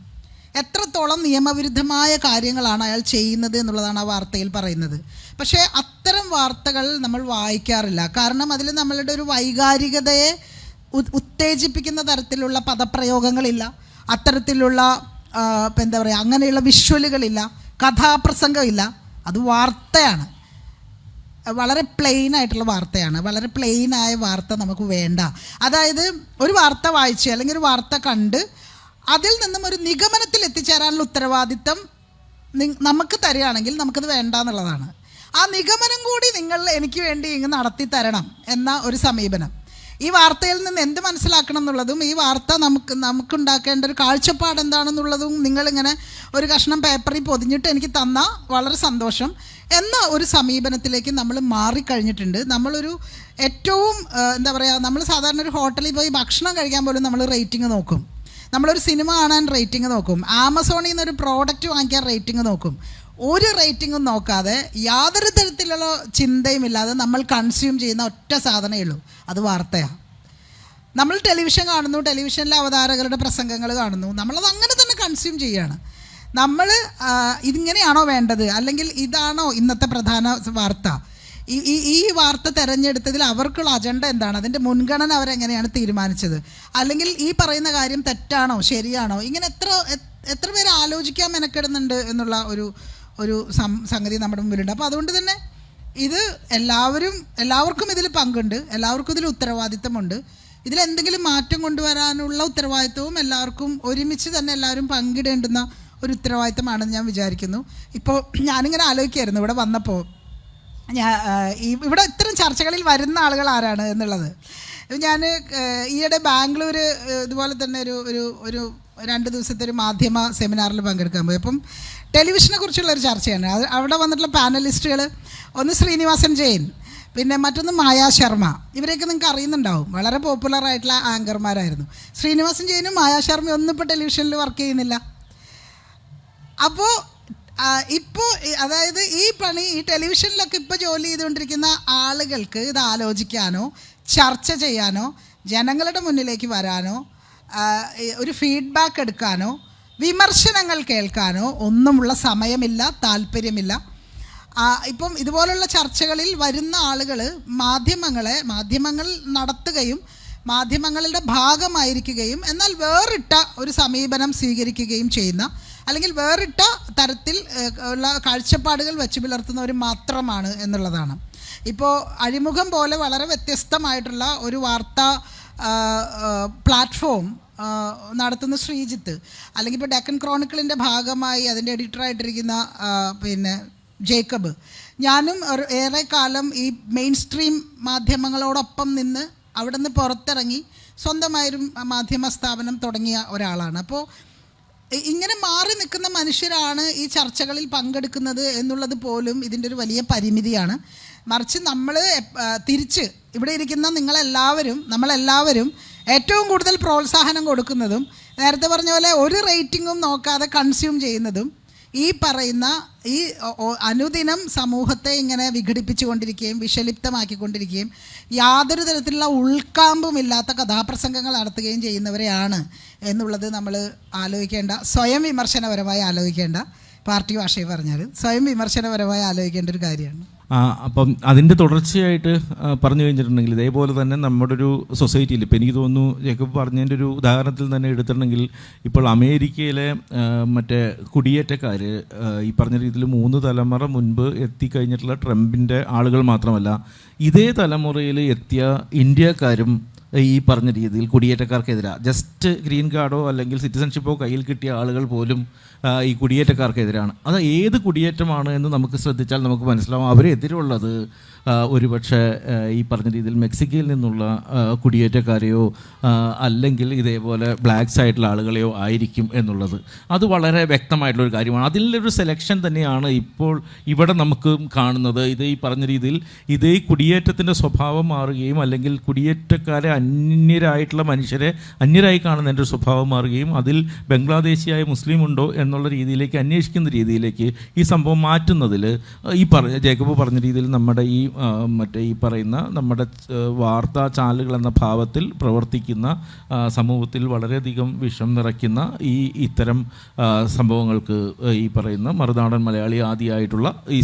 എത്രത്തോളം നിയമവിരുദ്ധമായ കാര്യങ്ങളാണ് അയാൾ ചെയ്യുന്നത് എന്നുള്ളതാണ് ആ വാർത്തയിൽ പറയുന്നത്. പക്ഷേ അത്തരം വാർത്തകൾ നമ്മൾ വായിക്കാറില്ല. കാരണം അതിൽ നമ്മളുടെ ഒരു വൈകാരികതയെ ഉത്തേജിപ്പിക്കുന്ന തരത്തിലുള്ള പദപ്രയോഗങ്ങളില്ല, അത്തരത്തിലുള്ള എന്താ പറയുക, അങ്ങനെയുള്ള വിഷ്വലുകളില്ല, കഥാപ്രസംഗമില്ല. അത് വാർത്തയാണ്, വളരെ പ്ലെയിൻ ആയിട്ടുള്ള വാർത്തയാണ്. വളരെ പ്ലെയിനായ വാർത്ത നമുക്ക് വേണ്ട. അതായത് ഒരു വാർത്ത വായിച്ച് അല്ലെങ്കിൽ ഒരു വാർത്ത കണ്ട് അതിൽ നിന്നും ഒരു നിഗമനത്തിൽ എത്തിച്ചേരാനുള്ള ഉത്തരവാദിത്തം നമുക്ക് തരികയാണെങ്കിൽ നമുക്കത് വേണ്ട എന്നുള്ളതാണ്. ആ നിഗമനം കൂടി നിങ്ങൾ എനിക്ക് വേണ്ടി ഇങ്ങ് നടത്തി തരണം എന്ന ഒരു സമീപനം. ഈ വാർത്തയിൽ നിന്ന് എന്ത് മനസ്സിലാക്കണം എന്നുള്ളതും ഈ വാർത്ത നമുക്കുണ്ടാക്കേണ്ട ഒരു കാഴ്ചപ്പാട് എന്താണെന്നുള്ളതും നിങ്ങളിങ്ങനെ ഒരു കഷ്ണം പേപ്പറിൽ പൊതിഞ്ഞിട്ട് എനിക്ക് തന്നാൽ വളരെ സന്തോഷം എന്ന ഒരു സമീപനത്തിലേക്ക് നമ്മൾ മാറിക്കഴിഞ്ഞിട്ടുണ്ട്. നമ്മളൊരു ഏറ്റവും എന്താ പറയുക, നമ്മൾ സാധാരണ ഒരു ഹോട്ടലിൽ പോയി ഭക്ഷണം കഴിക്കാൻ പോലും നമ്മൾ റേറ്റിംഗ് നോക്കും, നമ്മളൊരു സിനിമ കാണാൻ റേറ്റിംഗ് നോക്കും, ആമസോണിൽ നിന്നൊരു പ്രോഡക്റ്റ് വാങ്ങിക്കാൻ റേറ്റിംഗ് നോക്കും. ഒരു റേറ്റിംഗും നോക്കാതെ യാതൊരു തരത്തിലുള്ള ചിന്തയുമില്ലാതെ നമ്മൾ കൺസ്യൂം ചെയ്യുന്ന ഒറ്റ സാധനമേ ഉള്ളൂ, അത് വാർത്തയാണ്. നമ്മൾ ടെലിവിഷൻ കാണുന്നു, ടെലിവിഷനിലെ അവതാരകരുടെ പ്രസംഗങ്ങൾ കാണുന്നു, നമ്മളത് അങ്ങനെ തന്നെ കൺസ്യൂം ചെയ്യുകയാണ്. നമ്മൾ ഇതിങ്ങനെയാണോ വേണ്ടത്, അല്ലെങ്കിൽ ഇതാണോ ഇന്നത്തെ പ്രധാന വാർത്ത, ഈ വാർത്ത തിരഞ്ഞെടുത്തതിൽ അവർക്കുള്ള അജണ്ട എന്താണ്, അതിൻ്റെ മുൻഗണന അവരെങ്ങനെയാണ് തീരുമാനിച്ചത്, അല്ലെങ്കിൽ ഈ പറയുന്ന കാര്യം തെറ്റാണോ ശരിയാണോ, ഇങ്ങനെ എത്ര പേര് ആലോചിക്കാൻ മെനക്കെടുന്നുണ്ട് എന്നുള്ള ഒരു സംഗതി നമ്മുടെ മുമ്പിലുണ്ട്. അപ്പോൾ അതുകൊണ്ട് തന്നെ ഇത് എല്ലാവർക്കും ഇതിൽ പങ്കുണ്ട്, എല്ലാവർക്കും ഇതിൽ ഉത്തരവാദിത്തമുണ്ട്. ഇതിലെന്തെങ്കിലും മാറ്റം കൊണ്ടുവരാനുള്ള ഉത്തരവാദിത്വവും എല്ലാവർക്കും ഒരുമിച്ച് തന്നെ എല്ലാവരും പങ്കിടേണ്ടുന്ന ഒരു ഉത്തരവാദിത്തമാണെന്ന് ഞാൻ വിചാരിക്കുന്നു. ഇപ്പോൾ ഞാനിങ്ങനെ ആലോചിക്കായിരുന്നു ഇവിടെ വന്നപ്പോൾ, ഇവിടെ ഇത്തരം ചർച്ചകളിൽ വരുന്ന ആളുകൾ ആരാണ് എന്നുള്ളത്. ഞാൻ ഈയിടെ ബാംഗ്ലൂർ ഇതുപോലെ തന്നെ ഒരു 2 ദിവസത്തെ ഒരു മാധ്യമ സെമിനാറിൽ പങ്കെടുക്കാൻ പോയി. അപ്പം ടെലിവിഷനെ കുറിച്ചുള്ളൊരു ചർച്ചയാണ്. അവിടെ വന്നിട്ടുള്ള പാനലിസ്റ്റുകൾ ഒന്ന് ശ്രീനിവാസൻ ജെയിൻ, പിന്നെ മറ്റൊന്ന് മായാ ശർമ്മ. ഇവരെയൊക്കെ നിങ്ങൾക്ക് അറിയുന്നുണ്ടാവും, വളരെ പോപ്പുലറായിട്ടുള്ള ആങ്കർമാരായിരുന്നു. ശ്രീനിവാസൻ ജെയിനും മായാ ശർമ്മയും ഒന്നും ഇപ്പോൾ ടെലിവിഷനിൽ വർക്ക് ചെയ്യുന്നില്ല. ഇപ്പോൾ അതായത് ഈ ടെലിവിഷനിലൊക്കെ ഇപ്പോൾ ജോലി ചെയ്തുകൊണ്ടിരിക്കുന്ന ആളുകൾക്ക് ഇത് ആലോചിക്കാനോ ചർച്ച ചെയ്യാനോ ജനങ്ങളുടെ മുന്നിലേക്ക് വരാനോ ഒരു ഫീഡ്ബാക്ക് എടുക്കാനോ വിമർശനങ്ങൾ കേൾക്കാനോ ഒന്നുമുള്ള സമയമില്ല, താല്പര്യമില്ല. ഇപ്പം ഇതുപോലുള്ള ചർച്ചകളിൽ വരുന്ന ആളുകൾ മാധ്യമങ്ങൾ നടത്തുകയും മാധ്യമങ്ങളുടെ ഭാഗമായിരിക്കുകയും എന്നാൽ വേറിട്ട ഒരു സമീപനം സ്വീകരിക്കുകയും ചെയ്യുന്ന, അല്ലെങ്കിൽ വേറിട്ട തരത്തിൽ ഉള്ള കാഴ്ചപ്പാടുകൾ വെച്ച് പുലർത്തുന്നവർ മാത്രമാണ് എന്നുള്ളതാണ്. ഇപ്പോൾ അഴിമുഖം പോലെ വളരെ വ്യത്യസ്തമായിട്ടുള്ള ഒരു വാർത്താ പ്ലാറ്റ്ഫോം നടത്തുന്ന ശ്രീജിത്ത്, അല്ലെങ്കിൽ ഇപ്പോൾ ഡെക്കൻ ക്രോണിക്കിളിൻ്റെ ഭാഗമായി അതിൻ്റെ എഡിറ്ററായിട്ടിരിക്കുന്ന പിന്നെ ജേക്കബ്, ഞാനും ഏറെ കാലം ഈ മെയിൻ സ്ട്രീം മാധ്യമങ്ങളോടൊപ്പം നിന്ന് അവിടെ നിന്ന് പുറത്തിറങ്ങി സ്വന്തമായൊരു മാധ്യമ സ്ഥാപനം തുടങ്ങിയ ഒരാളാണ്. അപ്പോൾ ഇങ്ങനെ മാറി നിൽക്കുന്ന മനുഷ്യരാണ് ഈ ചർച്ചകളിൽ പങ്കെടുക്കുന്നത് എന്നുള്ളത് പോലും ഇതിൻ്റെ ഒരു വലിയ പരിമിതിയാണ്. മറിച്ച് നമ്മൾ തിരിച്ച് ഇവിടെ ഇരിക്കുന്ന നമ്മളെല്ലാവരും ഏറ്റവും കൂടുതൽ പ്രോത്സാഹനം കൊടുക്കുന്നതും നേരത്തെ പറഞ്ഞ പോലെ ഒരു റേറ്റിങ്ങും നോക്കാതെ കൺസ്യൂം ചെയ്യുന്നതും ഈ പറയുന്ന ഈ അനുദിനം സമൂഹത്തെ ഇങ്ങനെ വിഘടിപ്പിച്ചുകൊണ്ടിരിക്കുകയും വിഷലിപ്തമാക്കിക്കൊണ്ടിരിക്കുകയും യാതൊരു തരത്തിലുള്ള ഉൾക്കാമ്പുമില്ലാത്ത കഥാപ്രസംഗങ്ങൾ നടത്തുകയും ചെയ്യുന്നവരെയാണ് എന്നുള്ളത് നമ്മൾ ആലോചിക്കേണ്ട, സ്വയം വിമർശനപരമായി ആലോചിക്കേണ്ട, പാർട്ടി ഭാഷയിൽ പറഞ്ഞാൽ സ്വയം വിമർശനപരമായി ആലോചിക്കേണ്ട ഒരു കാര്യമാണ്. അപ്പം അതിൻ്റെ തുടർച്ചയായിട്ട് പറഞ്ഞു കഴിഞ്ഞിട്ടുണ്ടെങ്കിൽ ഇതേപോലെ തന്നെ നമ്മുടെ ഒരു സൊസൈറ്റിയിൽ ഇപ്പോൾ എനിക്ക് തോന്നുന്നു ജേക്കബ് പറഞ്ഞതിൻ്റെ ഒരു ഉദാഹരണത്തിൽ തന്നെ എടുത്തിട്ടുണ്ടെങ്കിൽ ഇപ്പോൾ അമേരിക്കയിലെ മറ്റേ കുടിയേറ്റക്കാർ ഈ പറഞ്ഞ രീതിയിൽ 3 തലമുറ മുൻപ് എത്തിക്കഴിഞ്ഞിട്ടുള്ള ട്രംപിൻ്റെ ആളുകൾ മാത്രമല്ല, ഇതേ തലമുറയിൽ എത്തിയ ഇന്ത്യക്കാരും ഈ പറഞ്ഞ രീതിയിൽ കുടിയേറ്റക്കാർക്കെതിരാണ്. ജസ്റ്റ് ഗ്രീൻ കാർഡോ അല്ലെങ്കിൽ സിറ്റിസൺഷിപ്പോ കയ്യിൽ കിട്ടിയ ആളുകൾ പോലും ഈ കുടിയേറ്റക്കാർക്കെതിരാണ്. അത് ഏത് കുടിയേറ്റമാണ് എന്ന് നമുക്ക് ശ്രദ്ധിച്ചാൽ നമുക്ക് മനസ്സിലാവും. അവരെതിരുള്ളത് ഒരുപക്ഷെ ഈ പറഞ്ഞ രീതിയിൽ മെക്സിക്കോയിൽ നിന്നുള്ള കുടിയേറ്റക്കാരെയോ അല്ലെങ്കിൽ ഇതേപോലെ ബ്ലാക്ക്സ് ആയിട്ടുള്ള ആളുകളെയോ ആയിരിക്കും എന്നുള്ളത്. അത് വളരെ വ്യക്തമായിട്ടുള്ളൊരു കാര്യമാണ്. അതിലൊരു സെലക്ഷൻ തന്നെയാണ് ഇപ്പോൾ ഇവിടെ നമുക്ക് കാണുന്നത്. ഇത് ഈ പറഞ്ഞ രീതിയിൽ ഇതേ കുടിയേറ്റത്തിൻ്റെ സ്വഭാവം മാറുകയും അല്ലെങ്കിൽ കുടിയേറ്റക്കാരെ അന്യരായിട്ടുള്ള മനുഷ്യരെ അന്യരായി കാണുന്നതിൻ്റെ ഒരു സ്വഭാവം മാറുകയും അതിൽ ബംഗ്ലാദേശിയായ മുസ്ലിം ഉണ്ടോ എന്നുള്ള രീതിയിലേക്ക് അന്വേഷിക്കുന്ന രീതിയിലേക്ക് ഈ സംഭവം മാറ്റുന്നതിൽ ഈ ജേക്കബ് പറഞ്ഞ രീതിയിൽ നമ്മുടെ ഈ മറ്റേ ഈ പറയുന്ന നമ്മുടെ വാർത്താ ചാനലുകൾ എന്ന ഭാവത്തിൽ പ്രവർത്തിക്കുന്ന സമൂഹത്തിൽ വളരെയധികം വിഷം നിറയ്ക്കുന്ന ഇത്തരം സംഭവങ്ങൾക്ക് ഈ പറയുന്ന മറുനാടൻ മലയാളി ആദിയായിട്ടുള്ള ഈ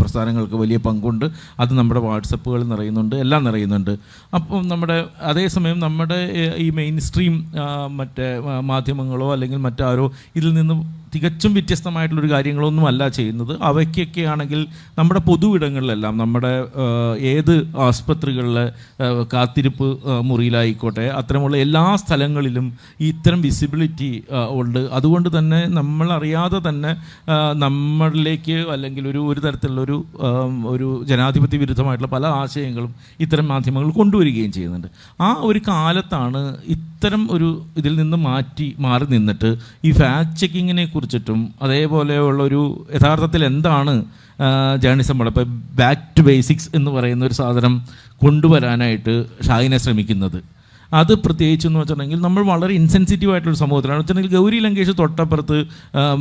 പ്രസ്ഥാനങ്ങൾക്ക് വലിയ പങ്കുണ്ട്. അത് നമ്മുടെ വാട്സപ്പുകൾ നിറയുന്നുണ്ട്, എല്ലാം നിറയുന്നുണ്ട്. അപ്പം അതേസമയം നമ്മുടെ ഈ മെയിൻ സ്ട്രീം മറ്റേ മാധ്യമങ്ങളോ അല്ലെങ്കിൽ മറ്റാരോ ഇതിൽ നിന്ന് തികച്ചും വ്യത്യസ്തമായിട്ടുള്ളൊരു കാര്യങ്ങളൊന്നും അല്ല ചെയ്യുന്നത്. അവയ്ക്കൊക്കെ ആണെങ്കിൽ നമ്മുടെ പൊതു ഇടങ്ങളിലെല്ലാം നമ്മുടെ ഏത് ആസ്പത്രികളിലെ കാത്തിരിപ്പ് മുറിയിലായിക്കോട്ടെ അത്തരമുള്ള എല്ലാ സ്ഥലങ്ങളിലും ഇത്തരം വിസിബിലിറ്റി ഉണ്ട്. അതുകൊണ്ട് തന്നെ നമ്മളറിയാതെ തന്നെ നമ്മളിലേക്ക് അല്ലെങ്കിൽ ഒരു തരത്തിലുള്ള ഒരു ജനാധിപത്യ വിരുദ്ധമായിട്ടുള്ള പല ആശയങ്ങളും ഇത്തരം മാധ്യമങ്ങൾ കൊണ്ടുവരികയും ചെയ്യുന്നുണ്ട്. ആ ഒരു കാലത്താണ് ഇത്തരം ഇതിൽ നിന്ന് മാറി നിന്നിട്ട് ഈ ഫാക്ട് ചെക്കിങ്ങിനെ കുറിച്ചിട്ടും അതേപോലെയുള്ളൊരു യഥാർത്ഥത്തിൽ എന്താണ് ജേർണലിസം ഇപ്പോൾ ബാക്ക് ടു ബേസിക്സ് എന്ന് പറയുന്ന ഒരു സാധനം കൊണ്ടുവരാനായിട്ട് ഷാഹിനെ ശ്രമിക്കുന്നത്. അത് പ്രത്യേകിച്ചെന്ന് വെച്ചിട്ടുണ്ടെങ്കിൽ നമ്മൾ വളരെ ഇൻസെൻസിറ്റീവ് ആയിട്ടുള്ളൊരു സമൂഹത്തിലാണ് വെച്ചിട്ടുണ്ടെങ്കിൽ ഗൗരി ലങ്കേഷ് തൊട്ടപ്പുറത്ത്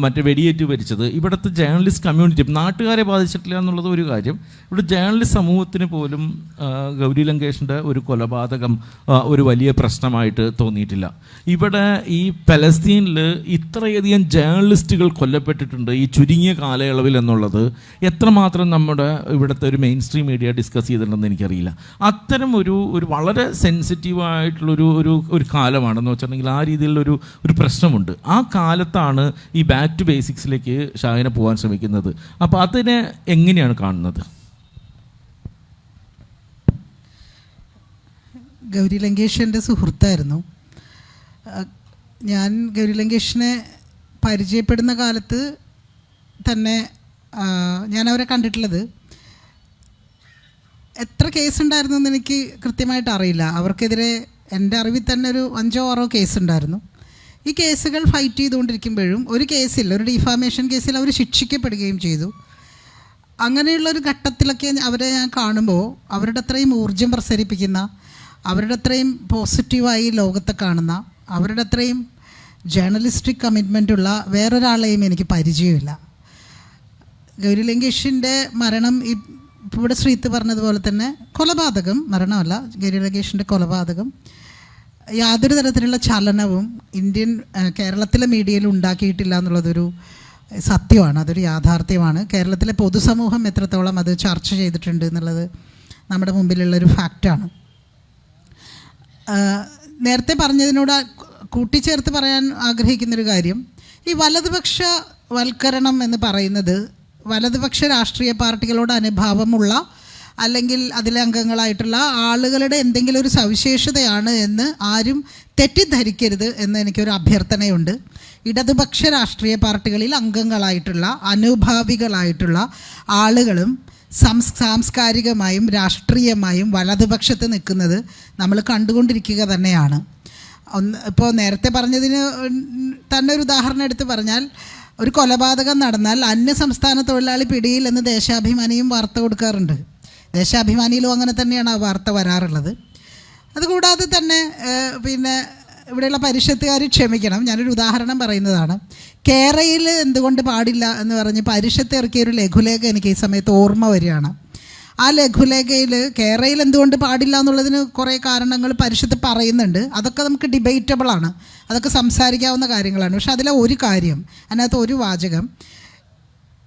മറ്റേ വെടിയേറ്റ് മരിച്ചത് ഇവിടുത്തെ ജേർണലിസ്റ്റ് കമ്മ്യൂണിറ്റി നാട്ടുകാരെ ബാധിച്ചിട്ടില്ല എന്നുള്ളത് ഒരു കാര്യം. ഇവിടെ ജേർണലിസ്റ്റ് സമൂഹത്തിന് പോലും ഗൗരി ലങ്കേഷിൻ്റെ ഒരു കൊലപാതകം ഒരു വലിയ പ്രശ്നമായിട്ട് തോന്നിയിട്ടില്ല. ഇവിടെ ഈ പലസ്തീനിൽ ഇത്രയധികം ജേർണലിസ്റ്റുകൾ കൊല്ലപ്പെട്ടിട്ടുണ്ട് ഈ ചുരുങ്ങിയ കാലയളവിൽ എന്നുള്ളത് എത്രമാത്രം നമ്മുടെ ഇവിടുത്തെ ഒരു മെയിൻ സ്ട്രീം മീഡിയ ഡിസ്കസ് ചെയ്തിട്ടുണ്ടെന്ന് എനിക്കറിയില്ല. അത്തരം ഒരു വളരെ സെൻസിറ്റീവായിട്ട് ഒരു കാലമാണെന്ന് വെച്ചിട്ടുണ്ടെങ്കിൽ ആ രീതിയിലുള്ളൊരു പ്രശ്നമുണ്ട്. ആ കാലത്താണ് ഈ ബാക്ക് ടു ബേസിക്സിലേക്ക് ഷാഹിന പോകാൻ ശ്രമിക്കുന്നത്. അപ്പോൾ അതിനെ എങ്ങനെയാണ് കാണുന്നത്? ഗൗരി ലങ്കേഷ് എൻ്റെ സുഹൃത്തായിരുന്നു. ഞാൻ ഗൗരി ലങ്കേഷിനെ പരിചയപ്പെടുന്ന കാലത്ത് തന്നെ ഞാൻ അവരെ കണ്ടിട്ടുള്ളത്. എത്ര കേസുണ്ടായിരുന്നു എന്ന് എനിക്ക് കൃത്യമായിട്ട് അറിയില്ല. അവർക്കെതിരെ എൻ്റെ അറിവിൽ തന്നെ ഒരു 5-6 കേസുണ്ടായിരുന്നു. ഈ കേസുകൾ ഫൈറ്റ് ചെയ്തുകൊണ്ടിരിക്കുമ്പോഴും ഒരു ഡിഫാമേഷൻ കേസിൽ അവർ ശിക്ഷിക്കപ്പെടുകയും ചെയ്തു. അങ്ങനെയുള്ളൊരു ഘട്ടത്തിലൊക്കെ അവരെ ഞാൻ കാണുമ്പോൾ അവരുടെ അത്രയും ഊർജം പ്രസരിപ്പിക്കുന്ന, അവരുടെ അത്രയും പോസിറ്റീവായി ലോകത്തെ കാണുന്ന, അവരുടെ അത്രയും ജേർണലിസ്റ്റിക് കമ്മിറ്റ്മെൻറ്റുള്ള വേറൊരാളെയും എനിക്ക് പരിചയമില്ല. ഗൗരി ലങ്കേഷിൻ്റെ മരണം ഇവിടെ ശ്രീത്ത് പറഞ്ഞതുപോലെ തന്നെ കൊലപാതകം, മരണമല്ല, ഗൗരി ലങ്കേഷിൻ്റെ കൊലപാതകം യാതൊരു തരത്തിലുള്ള ചലനവും കേരളത്തിലെ മീഡിയയിൽ ഉണ്ടാക്കിയിട്ടില്ല എന്നുള്ളതൊരു സത്യമാണ്, അതൊരു യാഥാർത്ഥ്യമാണ്. കേരളത്തിലെ പൊതുസമൂഹം എത്രത്തോളം അത് ചർച്ച ചെയ്തിട്ടുണ്ട് എന്നുള്ളത് നമ്മുടെ മുമ്പിലുള്ളൊരു ഫാക്റ്റാണ്. നേരത്തെ പറഞ്ഞതിനോട് കൂട്ടിച്ചേർത്ത് പറയാൻ ആഗ്രഹിക്കുന്നൊരു കാര്യം, ഈ വലതുപക്ഷവൽക്കരണം എന്ന് പറയുന്നത് വലതുപക്ഷ രാഷ്ട്രീയ പാർട്ടികളോട് അനുഭാവമുള്ള അല്ലെങ്കിൽ അതിലെ അംഗങ്ങളായിട്ടുള്ള ആളുകളുടെ എന്തെങ്കിലും ഒരു സവിശേഷതയാണ് എന്ന് ആരും തെറ്റിദ്ധരിക്കരുത് എന്ന് എനിക്കൊരു അഭ്യർത്ഥനയുണ്ട്. ഇടതുപക്ഷ രാഷ്ട്രീയ പാർട്ടികളിൽ അംഗങ്ങളായിട്ടുള്ള അനുഭാവികളായിട്ടുള്ള ആളുകളും സാംസ്കാരികമായും രാഷ്ട്രീയമായും വലതുപക്ഷത്ത് നിൽക്കുന്നത് നമ്മൾ കണ്ടുകൊണ്ടിരിക്കുക തന്നെയാണ്. ഇപ്പോൾ നേരത്തെ പറഞ്ഞതിന് തന്നെ ഒരു ഉദാഹരണം എടുത്ത് പറഞ്ഞാൽ, ഒരു കൊലപാതകം നടന്നാൽ അന്യ സംസ്ഥാന തൊഴിലാളി പിടിയിൽ എന്ന് ദേശാഭിമാനിയും വാർത്ത കൊടുക്കാറുണ്ട്. ദേശാഭിമാനിയിലും അങ്ങനെ തന്നെയാണ് ആ വാർത്ത വരാറുള്ളത്. അതുകൂടാതെ തന്നെ പിന്നെ ഇവിടെയുള്ള പരിഷത്തുകാർ ക്ഷമിക്കണം, ഞാനൊരു ഉദാഹരണം പറയുന്നതാണ്. കേരയിൽ എന്തുകൊണ്ട് പാടില്ല എന്ന് പറഞ്ഞ് പരിഷത്ത് ഇറക്കിയ ഒരു ലഘുലേഖ എനിക്ക് ഈ സമയത്ത് ഓർമ്മ വരികയാണ്. ആ ലഘുലേഖയിൽ കേരയിൽ എന്തുകൊണ്ട് പാടില്ല എന്നുള്ളതിന് കുറേ കാരണങ്ങൾ പരിഷത്ത് പറയുന്നുണ്ട്. അതൊക്കെ നമുക്ക് ഡിബേറ്റബിളാണ്, അതൊക്കെ സംസാരിക്കാവുന്ന കാര്യങ്ങളാണ്. പക്ഷെ അതിലെ ഒരു കാര്യം, അതിനകത്ത് ഒരു വാചകം,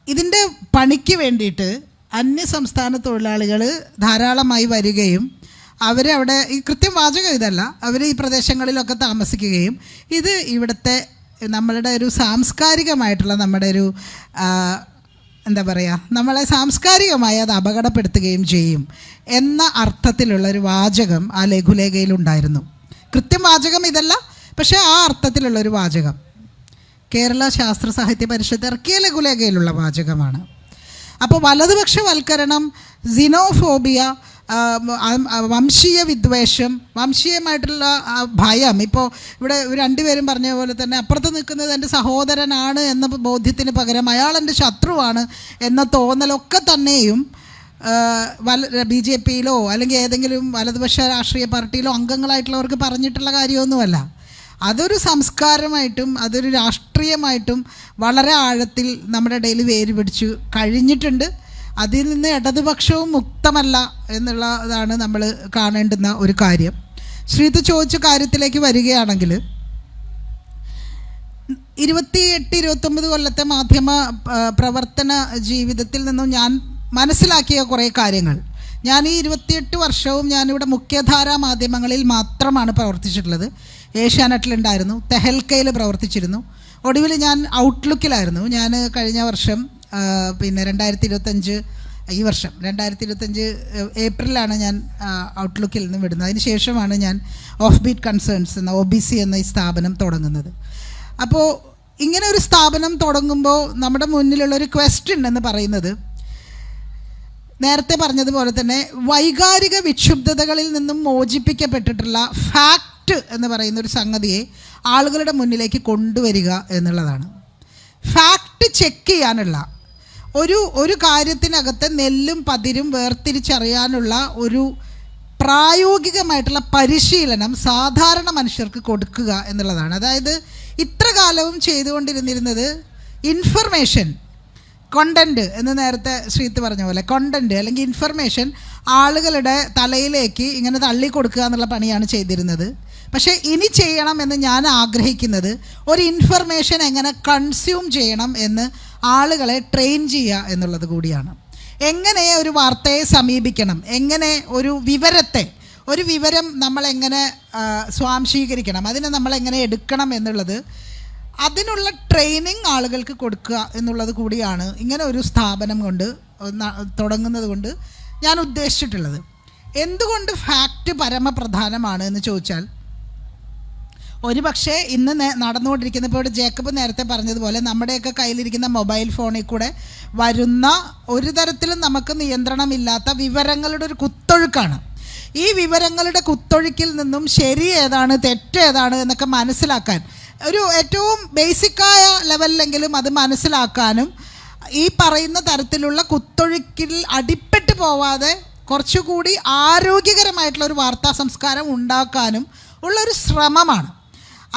ഇതിൻ്റെ പണിക്ക് വേണ്ടിയിട്ട് അന്യ സംസ്ഥാന തൊഴിലാളികൾ ധാരാളമായി വരികയും അവരവിടെ, ഈ കൃത്യം വാചകം ഇതല്ല, അവർ ഈ പ്രദേശങ്ങളിലൊക്കെ താമസിക്കുകയും ഇത് ഇവിടുത്തെ നമ്മളുടെ ഒരു സാംസ്കാരികമായിട്ടുള്ള നമ്മുടെ ഒരു എന്താ പറയുക, നമ്മളെ സാംസ്കാരികമായി അത് അപകടപ്പെടുത്തുകയും ചെയ്യും എന്ന അർത്ഥത്തിലുള്ളൊരു വാചകം ആ ലഘുലേഖയിലുണ്ടായിരുന്നു. കൃത്യം വാചകം ഇതല്ല, പക്ഷേ ആ അർത്ഥത്തിലുള്ളൊരു വാചകം കേരള ശാസ്ത്ര സാഹിത്യ പരിഷത്ത് ഇറക്കിയ ലഘുലേഖയിലുള്ള വാചകമാണ്. അപ്പോൾ വലതുപക്ഷവൽക്കരണം, സിനോഫോബിയ, വംശീയ വിദ്വേഷം, വംശീയമായിട്ടുള്ള ഭയം, ഇപ്പോൾ ഇവിടെ രണ്ടുപേരും പറഞ്ഞ പോലെ തന്നെ അപ്പുറത്ത് നിൽക്കുന്നത് എൻ്റെ സഹോദരനാണ് എന്ന ബോധ്യത്തിന് പകരം അയാൾ എൻ്റെ ശത്രുവാണ് എന്ന തോന്നലൊക്കെ തന്നെയും BJPയിലോ അല്ലെങ്കിൽ ഏതെങ്കിലും വലതുപക്ഷ രാഷ്ട്രീയ പാർട്ടിയിലോ അംഗങ്ങളായിട്ടുള്ളവർക്ക് പറഞ്ഞിട്ടുള്ള കാര്യമൊന്നുമല്ല. അതൊരു സംസ്കാരമായിട്ടും അതൊരു രാഷ്ട്രീയമായിട്ടും വളരെ ആഴത്തിൽ നമ്മുടെ ഇടയിൽ വേര് പിടിച്ചു കഴിഞ്ഞിട്ടുണ്ട്. അതിൽ നിന്ന് ഇടതുപക്ഷവും മുക്തമല്ല എന്നുള്ളതാണ് നമ്മൾ കാണേണ്ടുന്ന ഒരു കാര്യം. ശ്രീത്ത് ചോദിച്ച കാര്യത്തിലേക്ക് വരികയാണെങ്കിൽ, 28-29 കൊല്ലത്തെ മാധ്യമ പ്രവർത്തന ജീവിതത്തിൽ നിന്നും ഞാൻ മനസ്സിലാക്കിയ കുറേ കാര്യങ്ങൾ, ഞാൻ ഈ 28 വർഷവും ഞാനിവിടെ മുഖ്യധാരാ മാധ്യമങ്ങളിൽ മാത്രമാണ് പ്രവർത്തിച്ചിട്ടുള്ളത്. ഏഷ്യാനെറ്റിലുണ്ടായിരുന്നു, തെഹൽക്കയിൽ പ്രവർത്തിച്ചിരുന്നു, ഒടുവിൽ ഞാൻ ഔട്ട്ലുക്കിലായിരുന്നു. ഞാൻ കഴിഞ്ഞ വർഷം പിന്നെ 2025 ഈ വർഷം 2025 ഏപ്രിലാണ് ഞാൻ ഔട്ട്ലുക്കിൽ നിന്ന് വിടുന്നത്. അതിന് ശേഷമാണ് ഞാൻ ഓഫ് ബീറ്റ് കൺസേൺസ് എന്ന OBC എന്ന ഈ സ്ഥാപനം തുടങ്ങുന്നത്. അപ്പോൾ ഇങ്ങനെ ഒരു സ്ഥാപനം തുടങ്ങുമ്പോൾ നമ്മുടെ മുന്നിലുള്ളൊരു ക്വസ്റ്റ്യൻ എന്ന് പറയുന്നത്, നേരത്തെ പറഞ്ഞതുപോലെ തന്നെ വൈകാരിക വിക്ഷുബ്ധതകളിൽ നിന്നും മോചിപ്പിക്കപ്പെട്ടിട്ടുള്ള ഫാക്റ്റ് എന്ന് പറയുന്ന ഒരു സംഗതിയെ ആളുകളുടെ മുന്നിലേക്ക് കൊണ്ടുവരിക എന്നുള്ളതാണ്. ഫാക്റ്റ് ചെക്ക് ചെയ്യാനുള്ള ഒരു കാര്യത്തിനകത്ത് നെല്ലും പതിരും വേർതിരിച്ചറിയാനുള്ള ഒരു പ്രായോഗികമായിട്ടുള്ള പരിശീലനം സാധാരണ മനുഷ്യർക്ക് കൊടുക്കുക എന്നുള്ളതാണ്. അതായത് ഇത്ര കാലവും ചെയ്തുകൊണ്ടിരുന്നത് ഇൻഫർമേഷൻ, കോണ്ടൻറ്റ് എന്ന് നേരത്തെ ശ്രീത്ത് പറഞ്ഞ പോലെ കോണ്ടൻറ്റ് അല്ലെങ്കിൽ ഇൻഫർമേഷൻ ആളുകളുടെ തലയിലേക്ക് ഇങ്ങനെ തള്ളിക്കൊടുക്കുക എന്നുള്ള പണിയാണ് ചെയ്തിരുന്നത്. പക്ഷേ ഇനി ചെയ്യണമെന്ന് ഞാൻ ആഗ്രഹിക്കുന്നത് ഒരു ഇൻഫർമേഷൻ എങ്ങനെ കൺസ്യൂം ചെയ്യണം എന്ന് ആളുകളെ ട്രെയിൻ ചെയ്യുക എന്നുള്ളത് കൂടിയാണ്. എങ്ങനെ ഒരു വാർത്തയെ സമീപിക്കണം, എങ്ങനെ ഒരു വിവരം നമ്മളെങ്ങനെ സ്വാംശീകരിക്കണം, അതിനെ നമ്മളെങ്ങനെ എടുക്കണം എന്നുള്ളത്, അതിനുള്ള ട്രെയിനിങ് ആളുകൾക്ക് കൊടുക്കുക എന്നുള്ളത് കൂടിയാണ് ഇങ്ങനെ ഒരു സ്ഥാപനം കൊണ്ട് തുടങ്ങുന്നത് കൊണ്ട് ഞാൻ ഉദ്ദേശിച്ചിട്ടുള്ളത്. എന്തുകൊണ്ട് ഫാക്റ്റ് പരമപ്രധാനമാണ് എന്ന് ചോദിച്ചാൽ, ഒരു പക്ഷേ ഇന്ന് നടന്നുകൊണ്ടിരിക്കുന്ന, ഇപ്പോൾ ജേക്കബ് നേരത്തെ പറഞ്ഞതുപോലെ നമ്മുടെയൊക്കെ കയ്യിലിരിക്കുന്ന മൊബൈൽ ഫോണിൽ കൂടെ വരുന്ന ഒരു തരത്തിലും നമുക്ക് നിയന്ത്രണമില്ലാത്ത വിവരങ്ങളുടെ ഒരു കുത്തൊഴുക്കാണ്. ഈ വിവരങ്ങളുടെ കുത്തൊഴുക്കിൽ നിന്നും ശരി ഏതാണ് തെറ്റ് ഏതാണ് എന്നൊക്കെ മനസ്സിലാക്കാൻ, ഒരു ഏറ്റവും ബേസിക്കായ ലെവലിലെങ്കിലും അത് മനസ്സിലാക്കാനും ഈ പറയുന്ന തരത്തിലുള്ള കുത്തൊഴുക്കിൽ അടിപ്പെട്ട് പോവാതെ കുറച്ചുകൂടി ആരോഗ്യകരമായിട്ടുള്ള ഒരു വാർത്താ സംസ്കാരം ഉണ്ടാക്കാനും ഉള്ളൊരു ശ്രമമാണ്.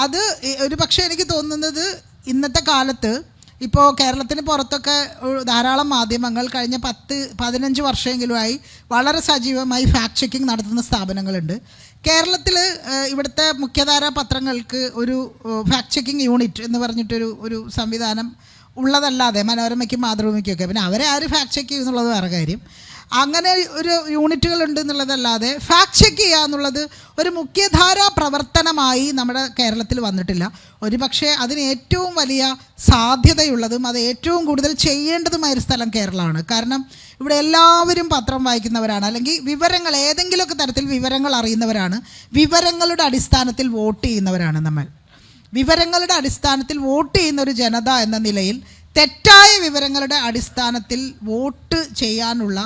അത് ഒരു പക്ഷേ എനിക്ക് തോന്നുന്നത് ഇന്നത്തെ കാലത്ത് ഇപ്പോൾ കേരളത്തിന് പുറത്തൊക്കെ ധാരാളം മാധ്യമങ്ങൾ കഴിഞ്ഞ 10-15 വർഷമെങ്കിലുമായി വളരെ സജീവമായി ഫാക്ട് ചെക്കിംഗ് നടത്തുന്ന സ്ഥാപനങ്ങളുണ്ട്. കേരളത്തിൽ ഇവിടുത്തെ മുഖ്യധാരാ പത്രങ്ങൾക്ക് ഒരു ഫാക്ട് ചെക്കിംഗ് യൂണിറ്റ് എന്ന് പറഞ്ഞിട്ടൊരു സംവിധാനം ഉള്ളതല്ലാതെ, മനോരമയ്ക്കും മാതൃഭൂമിക്കൊക്കെ, പിന്നെ അവരെ ആര് ഫാക്ട് ചെക്ക് ചെയ്യും എന്നുള്ളത് വേറെ കാര്യം, അങ്ങനെ ഒരു യൂണിറ്റുകളുണ്ട് എന്നുള്ളതല്ലാതെ ഫാക്ട് ചെക്ക് ചെയ്യുക എന്നുള്ളത് ഒരു മുഖ്യധാരാ പ്രവർത്തനമായി നമ്മുടെ കേരളത്തിൽ വന്നിട്ടില്ല. ഒരു പക്ഷേ അതിന് ഏറ്റവും വലിയ സാധ്യതയുള്ളതും അത് ഏറ്റവും കൂടുതൽ ചെയ്യേണ്ടതുമായൊരു സ്ഥലം കേരളമാണ്. കാരണം ഇവിടെ എല്ലാവരും പത്രം വായിക്കുന്നവരാണ്, അല്ലെങ്കിൽ വിവരങ്ങൾ ഏതെങ്കിലുമൊക്കെ തരത്തിൽ വിവരങ്ങൾ അറിയുന്നവരാണ്, വിവരങ്ങളുടെ അടിസ്ഥാനത്തിൽ വോട്ട് ചെയ്യുന്നവരാണ് നമ്മൾ. വിവരങ്ങളുടെ അടിസ്ഥാനത്തിൽ വോട്ട് ചെയ്യുന്ന ഒരു ജനത എന്ന നിലയിൽ തെറ്റായ വിവരങ്ങളുടെ അടിസ്ഥാനത്തിൽ വോട്ട് ചെയ്യാനുള്ള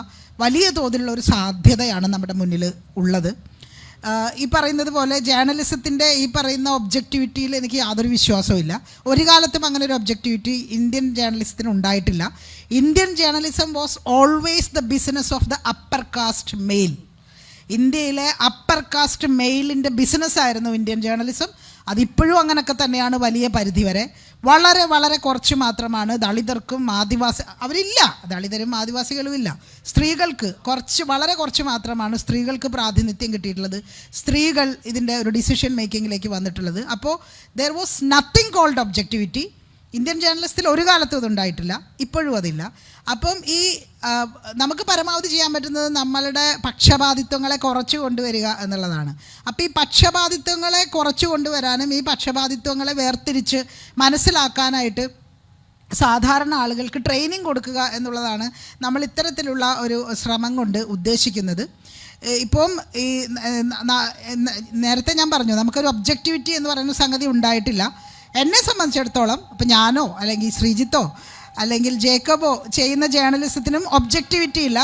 വലിയ തോതിലുള്ള ഒരു സാധ്യതയാണ് നമ്മുടെ മുന്നിൽ ഉള്ളത്. ഈ പറയുന്നത് പോലെ ജേർണലിസത്തിൻ്റെ ഈ പറയുന്ന ഒബ്ജക്റ്റിവിറ്റിയിൽ എനിക്ക് യാതൊരു വിശ്വാസവും ഇല്ല. ഒരു കാലത്തും അങ്ങനെ ഒരു ഒബ്ജക്റ്റിവിറ്റി ഇന്ത്യൻ ജേർണലിസത്തിന് ഉണ്ടായിട്ടില്ല. Indian journalism was always the business of the upper caste male. ഇന്ത്യയിലെ അപ്പർ കാസ്റ്റ് മെയിലിൻ്റെ ബിസിനസ്സായിരുന്നു ഇന്ത്യൻ ജേർണലിസം. അതിപ്പോഴും അങ്ങനെയൊക്കെ തന്നെയാണ് വലിയ പരിധിവരെ. വളരെ വളരെ കുറച്ച് മാത്രമാണ് ദളിതർക്കും അവരില്ല, ദളിതരും ആദിവാസികളുമില്ല. സ്ത്രീകൾക്ക് വളരെ കുറച്ച് മാത്രമാണ് സ്ത്രീകൾക്ക് പ്രാതിനിധ്യം കിട്ടിയിട്ടുള്ളത്, സ്ത്രീകൾ ഇതിൻ്റെ ഒരു ഡിസിഷൻ മേക്കിങ്ങിലേക്ക് വന്നിട്ടുള്ളത്. അപ്പോൾ there was nothing called objectivity. Indian ജേർണലിസ്റ്റിൽ ഒരു കാലത്തും ഇതുണ്ടായിട്ടില്ല, ഇപ്പോഴും അതില്ല. അപ്പം നമുക്ക് പരമാവധി ചെയ്യാൻ പറ്റുന്നത് നമ്മളുടെ പക്ഷപാതിത്വങ്ങളെ കുറച്ച് കൊണ്ടുവരിക എന്നുള്ളതാണ്. അപ്പോൾ ഈ പക്ഷപാതിത്വങ്ങളെ കുറച്ച് കൊണ്ടുവരാനും ഈ പക്ഷപാതിത്വങ്ങളെ വേർതിരിച്ച് മനസ്സിലാക്കാനായിട്ട് സാധാരണ ആളുകൾക്ക് ട്രെയിനിങ് കൊടുക്കുക എന്നുള്ളതാണ് നമ്മൾ ഇത്തരത്തിലുള്ള ഒരു ശ്രമം കൊണ്ട് ഉദ്ദേശിക്കുന്നത്. ഇപ്പം ഈ നേരത്തെ ഞാൻ പറഞ്ഞു നമുക്കൊരു ഒബ്ജക്റ്റിവിറ്റി എന്ന് പറയുന്ന സംഗതി ഉണ്ടായിട്ടില്ല. എന്നെ സംബന്ധിച്ചിടത്തോളം ഇപ്പം ഞാനോ അല്ലെങ്കിൽ ശ്രീജിത്തോ അല്ലെങ്കിൽ ജേക്കബോ ചെയ്യുന്ന ജേർണലിസത്തിനും ഒബ്ജക്റ്റിവിറ്റി ഇല്ല.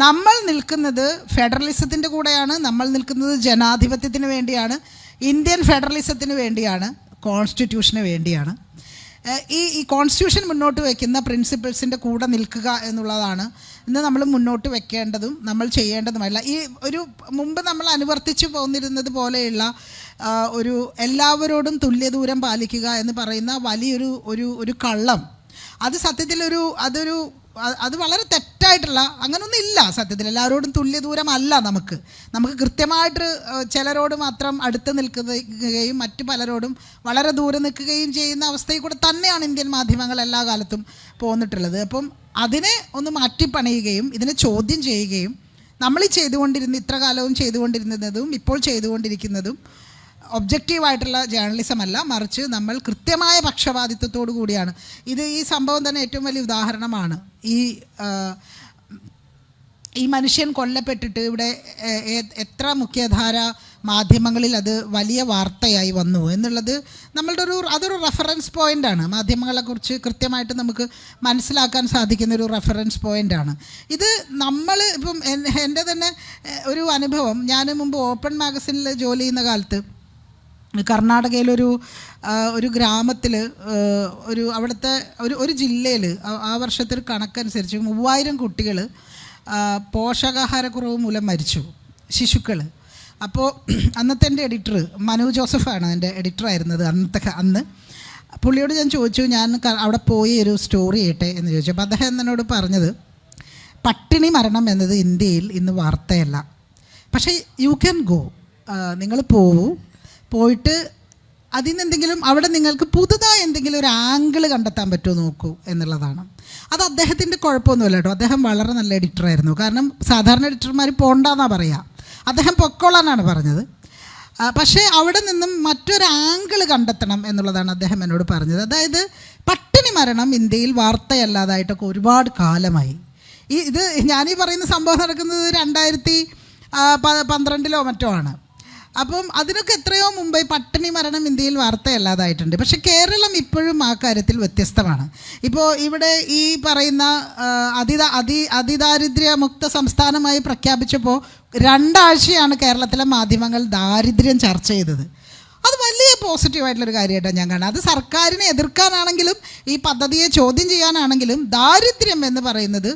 നമ്മൾ നിൽക്കുന്നത് ഫെഡറലിസത്തിൻ്റെ കൂടെയാണ്, നമ്മൾ നിൽക്കുന്നത് ജനാധിപത്യത്തിന് വേണ്ടിയാണ്, ഇന്ത്യൻ ഫെഡറലിസത്തിന് വേണ്ടിയാണ്, കോൺസ്റ്റിറ്റ്യൂഷന് വേണ്ടിയാണ്. ഈ കോൺസ്റ്റിറ്റ്യൂഷൻ മുന്നോട്ട് വയ്ക്കുന്ന പ്രിൻസിപ്പിൾസിൻ്റെ കൂടെ നിൽക്കുക എന്നുള്ളതാണ് ഇന്ന് നമ്മൾ മുന്നോട്ട് വെക്കേണ്ടതും നമ്മൾ ചെയ്യേണ്ടതുമല്ല. ഈ ഒരു മുമ്പ് നമ്മൾ അനുവർത്തിച്ചു പോന്നിരുന്നത് പോലെയുള്ള ഒരു എല്ലാവരോടും തുല്യദൂരം പാലിക്കുക എന്ന് പറയുന്ന വലിയൊരു കള്ളം, അത് സത്യത്തിൽ അത് വളരെ തെറ്റായിട്ടുള്ള അങ്ങനൊന്നും ഇല്ല. സത്യത്തിൽ എല്ലാവരോടും തുല്യദൂരമല്ല. നമുക്ക് കൃത്യമായിട്ട് ചിലരോട് മാത്രം അടുത്ത് നിൽക്കുകയും മറ്റു പലരോടും വളരെ ദൂരെ നിൽക്കുകയും ചെയ്യുന്ന അവസ്ഥയിൽ കൂടെ തന്നെയാണ് ഇന്ത്യൻ മാധ്യമങ്ങൾ എല്ലാ കാലത്തും പോന്നിട്ടുള്ളത്. അപ്പം അതിനെ ഒന്ന് മാറ്റിപ്പണിയുകയും ഇതിനെ ചോദ്യം ചെയ്യുകയും നമ്മൾ ഇത്ര കാലവും ചെയ്തുകൊണ്ടിരുന്നതും ഇപ്പോൾ ചെയ്തുകൊണ്ടിരിക്കുന്നതും ഒബ്ജക്റ്റീവായിട്ടുള്ള ജേർണലിസം അല്ല, മറിച്ച് നമ്മൾ കൃത്യമായ പക്ഷപാതിത്വത്തോടു കൂടിയാണ്. ഈ സംഭവം തന്നെ ഏറ്റവും വലിയ ഉദാഹരണമാണ്. ഈ മനുഷ്യൻ കൊല്ലപ്പെട്ടിട്ട് ഇവിടെ എത്ര മുഖ്യധാര മാധ്യമങ്ങളിൽ അത് വലിയ വാർത്തയായി വന്നു എന്നുള്ളത് അതൊരു റെഫറൻസ് പോയിൻ്റാണ്. മാധ്യമങ്ങളെക്കുറിച്ച് കൃത്യമായിട്ട് നമുക്ക് മനസ്സിലാക്കാൻ സാധിക്കുന്ന ഒരു റെഫറൻസ് പോയിൻ്റാണ് ഇത്. ഇപ്പം എൻ്റെ തന്നെ ഒരു അനുഭവം, ഞാൻ മുമ്പ് ഓപ്പൺ മാഗസിനിൽ ജോലി ചെയ്യുന്ന കാലത്ത് കർണാടകയിലൊരു ഗ്രാമത്തിൽ അവിടുത്തെ ഒരു ജില്ലയിൽ ആ വർഷത്തെ ഒരു കണക്കനുസരിച്ച് 3000 കുട്ടികൾ പോഷകാഹാരക്കുറവ് മൂലം മരിച്ചു, ശിശുക്കൾ. അപ്പോൾ അന്നത്തെ എൻ്റെ എഡിറ്റർ മനു ജോസഫാണ് എൻ്റെ എഡിറ്ററായിരുന്നത് അന്ന്. പുള്ളിയോട് ഞാൻ ചോദിച്ചു, ഞാൻ അവിടെ പോയി ഒരു സ്റ്റോറി ചെയ്യട്ടെ എന്ന് ചോദിച്ചു. അപ്പോൾ അദ്ദേഹം എന്നോട് പറഞ്ഞത്, പട്ടിണി മരണം എന്നത് ഇന്ത്യയിൽ ഇന്ന് വാർത്തയല്ല, പക്ഷേ യു ക്യാൻ ഗോ, നിങ്ങൾ പോയിട്ട് അതിൽ നിന്നെന്തെങ്കിലും അവിടെ നിങ്ങൾക്ക് പുതുതായി എന്തെങ്കിലും ഒരു ആംഗിൾ കണ്ടെത്താൻ പറ്റുമോ നോക്കൂ എന്നുള്ളതാണ്. അത് അദ്ദേഹത്തിൻ്റെ കുഴപ്പമൊന്നുമില്ല കേട്ടോ, അദ്ദേഹം വളരെ നല്ല എഡിറ്ററായിരുന്നു. കാരണം സാധാരണ എഡിറ്റർമാർ പോണ്ടെന്നാണ് പറയുക, അദ്ദേഹം പൊക്കോളാനാണ് പറഞ്ഞത്. പക്ഷേ അവിടെ നിന്നും മറ്റൊരു ആംഗിൾ കണ്ടെത്തണം എന്നുള്ളതാണ് അദ്ദേഹം എന്നോട് പറഞ്ഞത്. അതായത് പട്ടിണി മരണം ഇന്ത്യയിൽ വാർത്തയല്ലാതായിട്ടൊക്കെ ഒരുപാട് കാലമായി. ഇത് ഞാനീ പറയുന്ന സംഭവം നടക്കുന്നത് 2012 മറ്റോ ആണ്. അപ്പം അതിനൊക്കെ എത്രയോ മുമ്പേ പട്ടിണി മരണം ഇന്ത്യയിൽ വാർത്തയല്ലാതായിട്ടുണ്ട്. പക്ഷെ കേരളം ഇപ്പോഴും ആ കാര്യത്തിൽ വ്യത്യസ്തമാണ്. ഇപ്പോൾ ഇവിടെ ഈ പറയുന്ന അതിദാരിദ്ര്യമുക്ത സംസ്ഥാനമായി പ്രഖ്യാപിച്ചപ്പോൾ 2 ആഴ്ചയാണ് കേരളത്തിലെ മാധ്യമങ്ങൾ ദാരിദ്ര്യം ചർച്ച ചെയ്തത്. അത് വലിയ പോസിറ്റീവായിട്ടുള്ളൊരു കാര്യമായിട്ടാണ് ഞാൻ കാണുന്നത്. അത് സർക്കാരിനെ എതിർക്കാനാണെങ്കിലും ഈ പദ്ധതിയെ ചോദ്യം ചെയ്യാനാണെങ്കിലും ദാരിദ്ര്യം എന്ന് പറയുന്നത്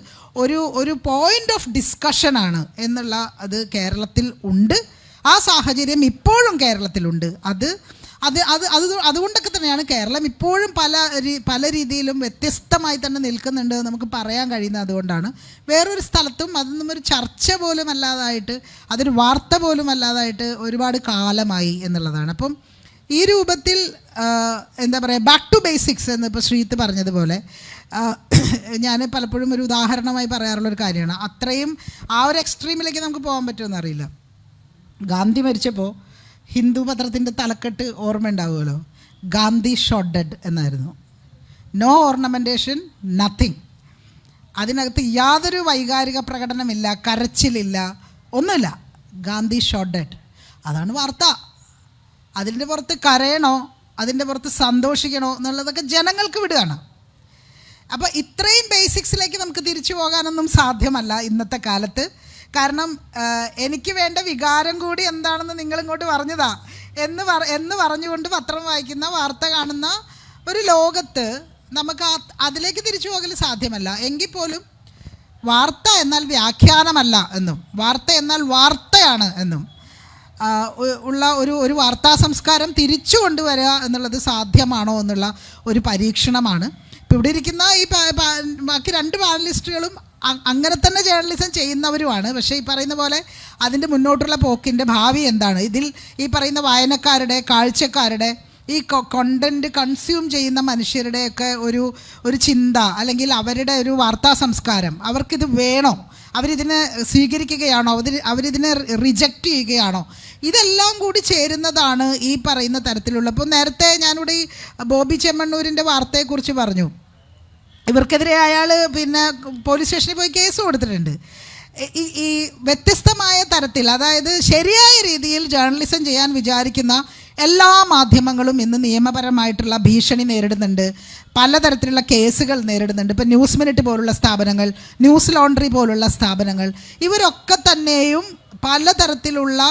ഒരു പോയിൻ്റ് ഓഫ് ഡിസ്കഷനാണ് എന്നുള്ള അത് കേരളത്തിൽ ഉണ്ട്. ആ സാഹചര്യം ഇപ്പോഴും കേരളത്തിലുണ്ട്. അതുകൊണ്ടൊക്കെ തന്നെയാണ് കേരളം ഇപ്പോഴും പല രീതിയിലും വ്യത്യസ്തമായി തന്നെ നിൽക്കുന്നുണ്ട് നമുക്ക് പറയാൻ കഴിയുന്നത്. അതുകൊണ്ടാണ് വേറൊരു സ്ഥലത്തും അതൊന്നും ഒരു ചർച്ച പോലും അല്ലാതായിട്ട്, അതൊരു വാർത്ത പോലും അല്ലാതായിട്ട് ഒരുപാട് കാലമായി എന്നുള്ളതാണ്. അപ്പം ഈ രൂപത്തിൽ എന്താ പറയുക, ബാക്ക് ടു ബേസിക്സ് എന്ന് ഇപ്പോൾ ശ്രീത്ത് പറഞ്ഞതുപോലെ ഞാൻ പലപ്പോഴും ഒരു ഉദാഹരണമായി പറയാറുള്ളൊരു കാര്യമാണ്. അത്രയും ആ ഒരു എക്സ്ട്രീമിലേക്ക് നമുക്ക് പോകാൻ പറ്റുമെന്ന് അറിയില്ല. ഗാന്ധി മരിച്ചപ്പോൾ ഹിന്ദു പത്രത്തിൻ്റെ തലക്കെട്ട് ഓർമ്മ ഉണ്ടാവുമല്ലോ, ഗാന്ധി ഷോട്ട് ഡെഡ് എന്നായിരുന്നു. No ornamentation, nothing. അതിനകത്ത് യാതൊരു വൈകാരിക പ്രകടനമില്ല, കരച്ചിലില്ല, ഒന്നുമില്ല. ഗാന്ധി ഷോട്ട് ഡെഡ്, അതാണ് വാർത്ത. അതിൻ്റെ പുറത്ത് കരയണോ അതിൻ്റെ പുറത്ത് സന്തോഷിക്കണോ എന്നുള്ളതൊക്കെ ജനങ്ങൾക്ക് വിടുകയാണ്. അപ്പോൾ ഇത്രയും ബേസിക്സിലേക്ക് നമുക്ക് തിരിച്ചു പോകാനൊന്നും സാധ്യമല്ല ഇന്നത്തെ കാലത്ത്. കാരണം എനിക്ക് വേണ്ട വികാരം കൂടി എന്താണെന്ന് നിങ്ങളിങ്ങോട്ട് പറഞ്ഞതാ എന്ന് പറഞ്ഞുകൊണ്ട് പത്രം വായിക്കുന്ന, വാർത്ത കാണുന്ന ഒരു ലോകത്ത് നമുക്ക് അതിലേക്ക് തിരിച്ചു പോകൽ സാധ്യമല്ല. എങ്കിൽ പോലും വാർത്ത എന്നാൽ വ്യാഖ്യാനമല്ല എന്നും വാർത്ത എന്നാൽ വാർത്തയാണ് എന്നും ഉള്ള ഒരു വാർത്താ സംസ്കാരം തിരിച്ചു കൊണ്ടുവരിക എന്നുള്ളത് സാധ്യമാണോ എന്നുള്ള ഒരു പരീക്ഷണമാണ്. ഇപ്പോൾ ഇവിടെ ഇരിക്കുന്ന ഈ ബാക്കി 2 പാനലിസ്റ്റുകളും അങ്ങനെ തന്നെ ജേർണലിസം ചെയ്യുന്നവരുമാണ്. പക്ഷേ ഈ പറയുന്ന പോലെ അതിൻ്റെ മുന്നോട്ടുള്ള പോക്കിൻ്റെ ഭാവി എന്താണ്, ഇതിൽ ഈ പറയുന്ന വായനക്കാരുടെ, കാഴ്ചക്കാരുടെ, ഈ കോണ്ടൻറ്റ് കൺസ്യൂം ചെയ്യുന്ന മനുഷ്യരുടെയൊക്കെ ഒരു ചിന്ത, അല്ലെങ്കിൽ അവരുടെ ഒരു വാർത്താ സംസ്കാരം, അവർക്കിത് വേണോ, അവരിതിനെ സ്വീകരിക്കുകയാണോ, അവരിതിനെ റിജക്റ്റ് ചെയ്യുകയാണോ, ഇതെല്ലാം കൂടി ചേരുന്നതാണ് ഈ പറയുന്ന തരത്തിലുള്ള. ഇപ്പോൾ നേരത്തെ ഞാനിവിടെ ഈ ബോബി ചെമ്മണ്ണൂരിൻ്റെ വാർത്തയെക്കുറിച്ച് പറഞ്ഞു. ഇവർക്കെതിരെ അയാൾ പോലീസ് സ്റ്റേഷനിൽ പോയി കേസ് കൊടുത്തിട്ടുണ്ട്. ഈ വ്യത്യസ്തമായ തരത്തിൽ, അതായത് ശരിയായ രീതിയിൽ ജേർണലിസം ചെയ്യാൻ വിചാരിക്കുന്ന എല്ലാ മാധ്യമങ്ങളും ഇന്ന് നിയമപരമായിട്ടുള്ള ഭീഷണി നേരിടുന്നുണ്ട്, പലതരത്തിലുള്ള കേസുകൾ നേരിടുന്നുണ്ട്. ഇപ്പോൾ ന്യൂസ് മിനിറ്റ് പോലുള്ള സ്ഥാപനങ്ങൾ, ന്യൂസ് ലോണ്ടറി പോലുള്ള സ്ഥാപനങ്ങൾ, ഇവരൊക്കെ തന്നെയും പലതരത്തിലുള്ള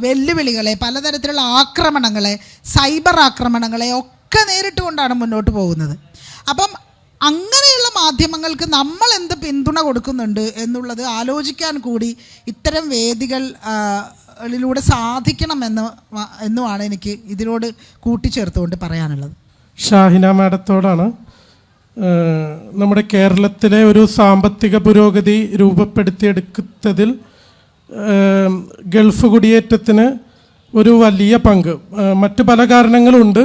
വെല്ലുവിളികളെ, പലതരത്തിലുള്ള ആക്രമണങ്ങളെ, സൈബർ ആക്രമണങ്ങളെ ഒക്കെ നേരിട്ടുകൊണ്ടാണ് മുന്നോട്ട് പോകുന്നത്. അപ്പം അങ്ങനെയുള്ള മാധ്യമങ്ങൾക്ക് നമ്മൾ എന്ത് പിന്തുണ കൊടുക്കുന്നുണ്ട് എന്നുള്ളത് ആലോചിക്കാൻ കൂടി ഇത്തരം വേദികളിലൂടെ സാധിക്കണമെന്നുമാണ് എനിക്ക് ഇതിനോട് കൂട്ടിച്ചേർത്തുകൊണ്ട് പറയാനുള്ളത്. ഷാഹിന മാഡത്തോടാണ്. നമ്മുടെ കേരളത്തിലെ ഒരു സാമ്പത്തിക പുരോഗതി രൂപപ്പെടുത്തിയെടുത്തതിൽ ഗൾഫ് കുടിയേറ്റത്തിന് ഒരു വലിയ പങ്ക്, മറ്റു പല കാരണങ്ങളുണ്ട്,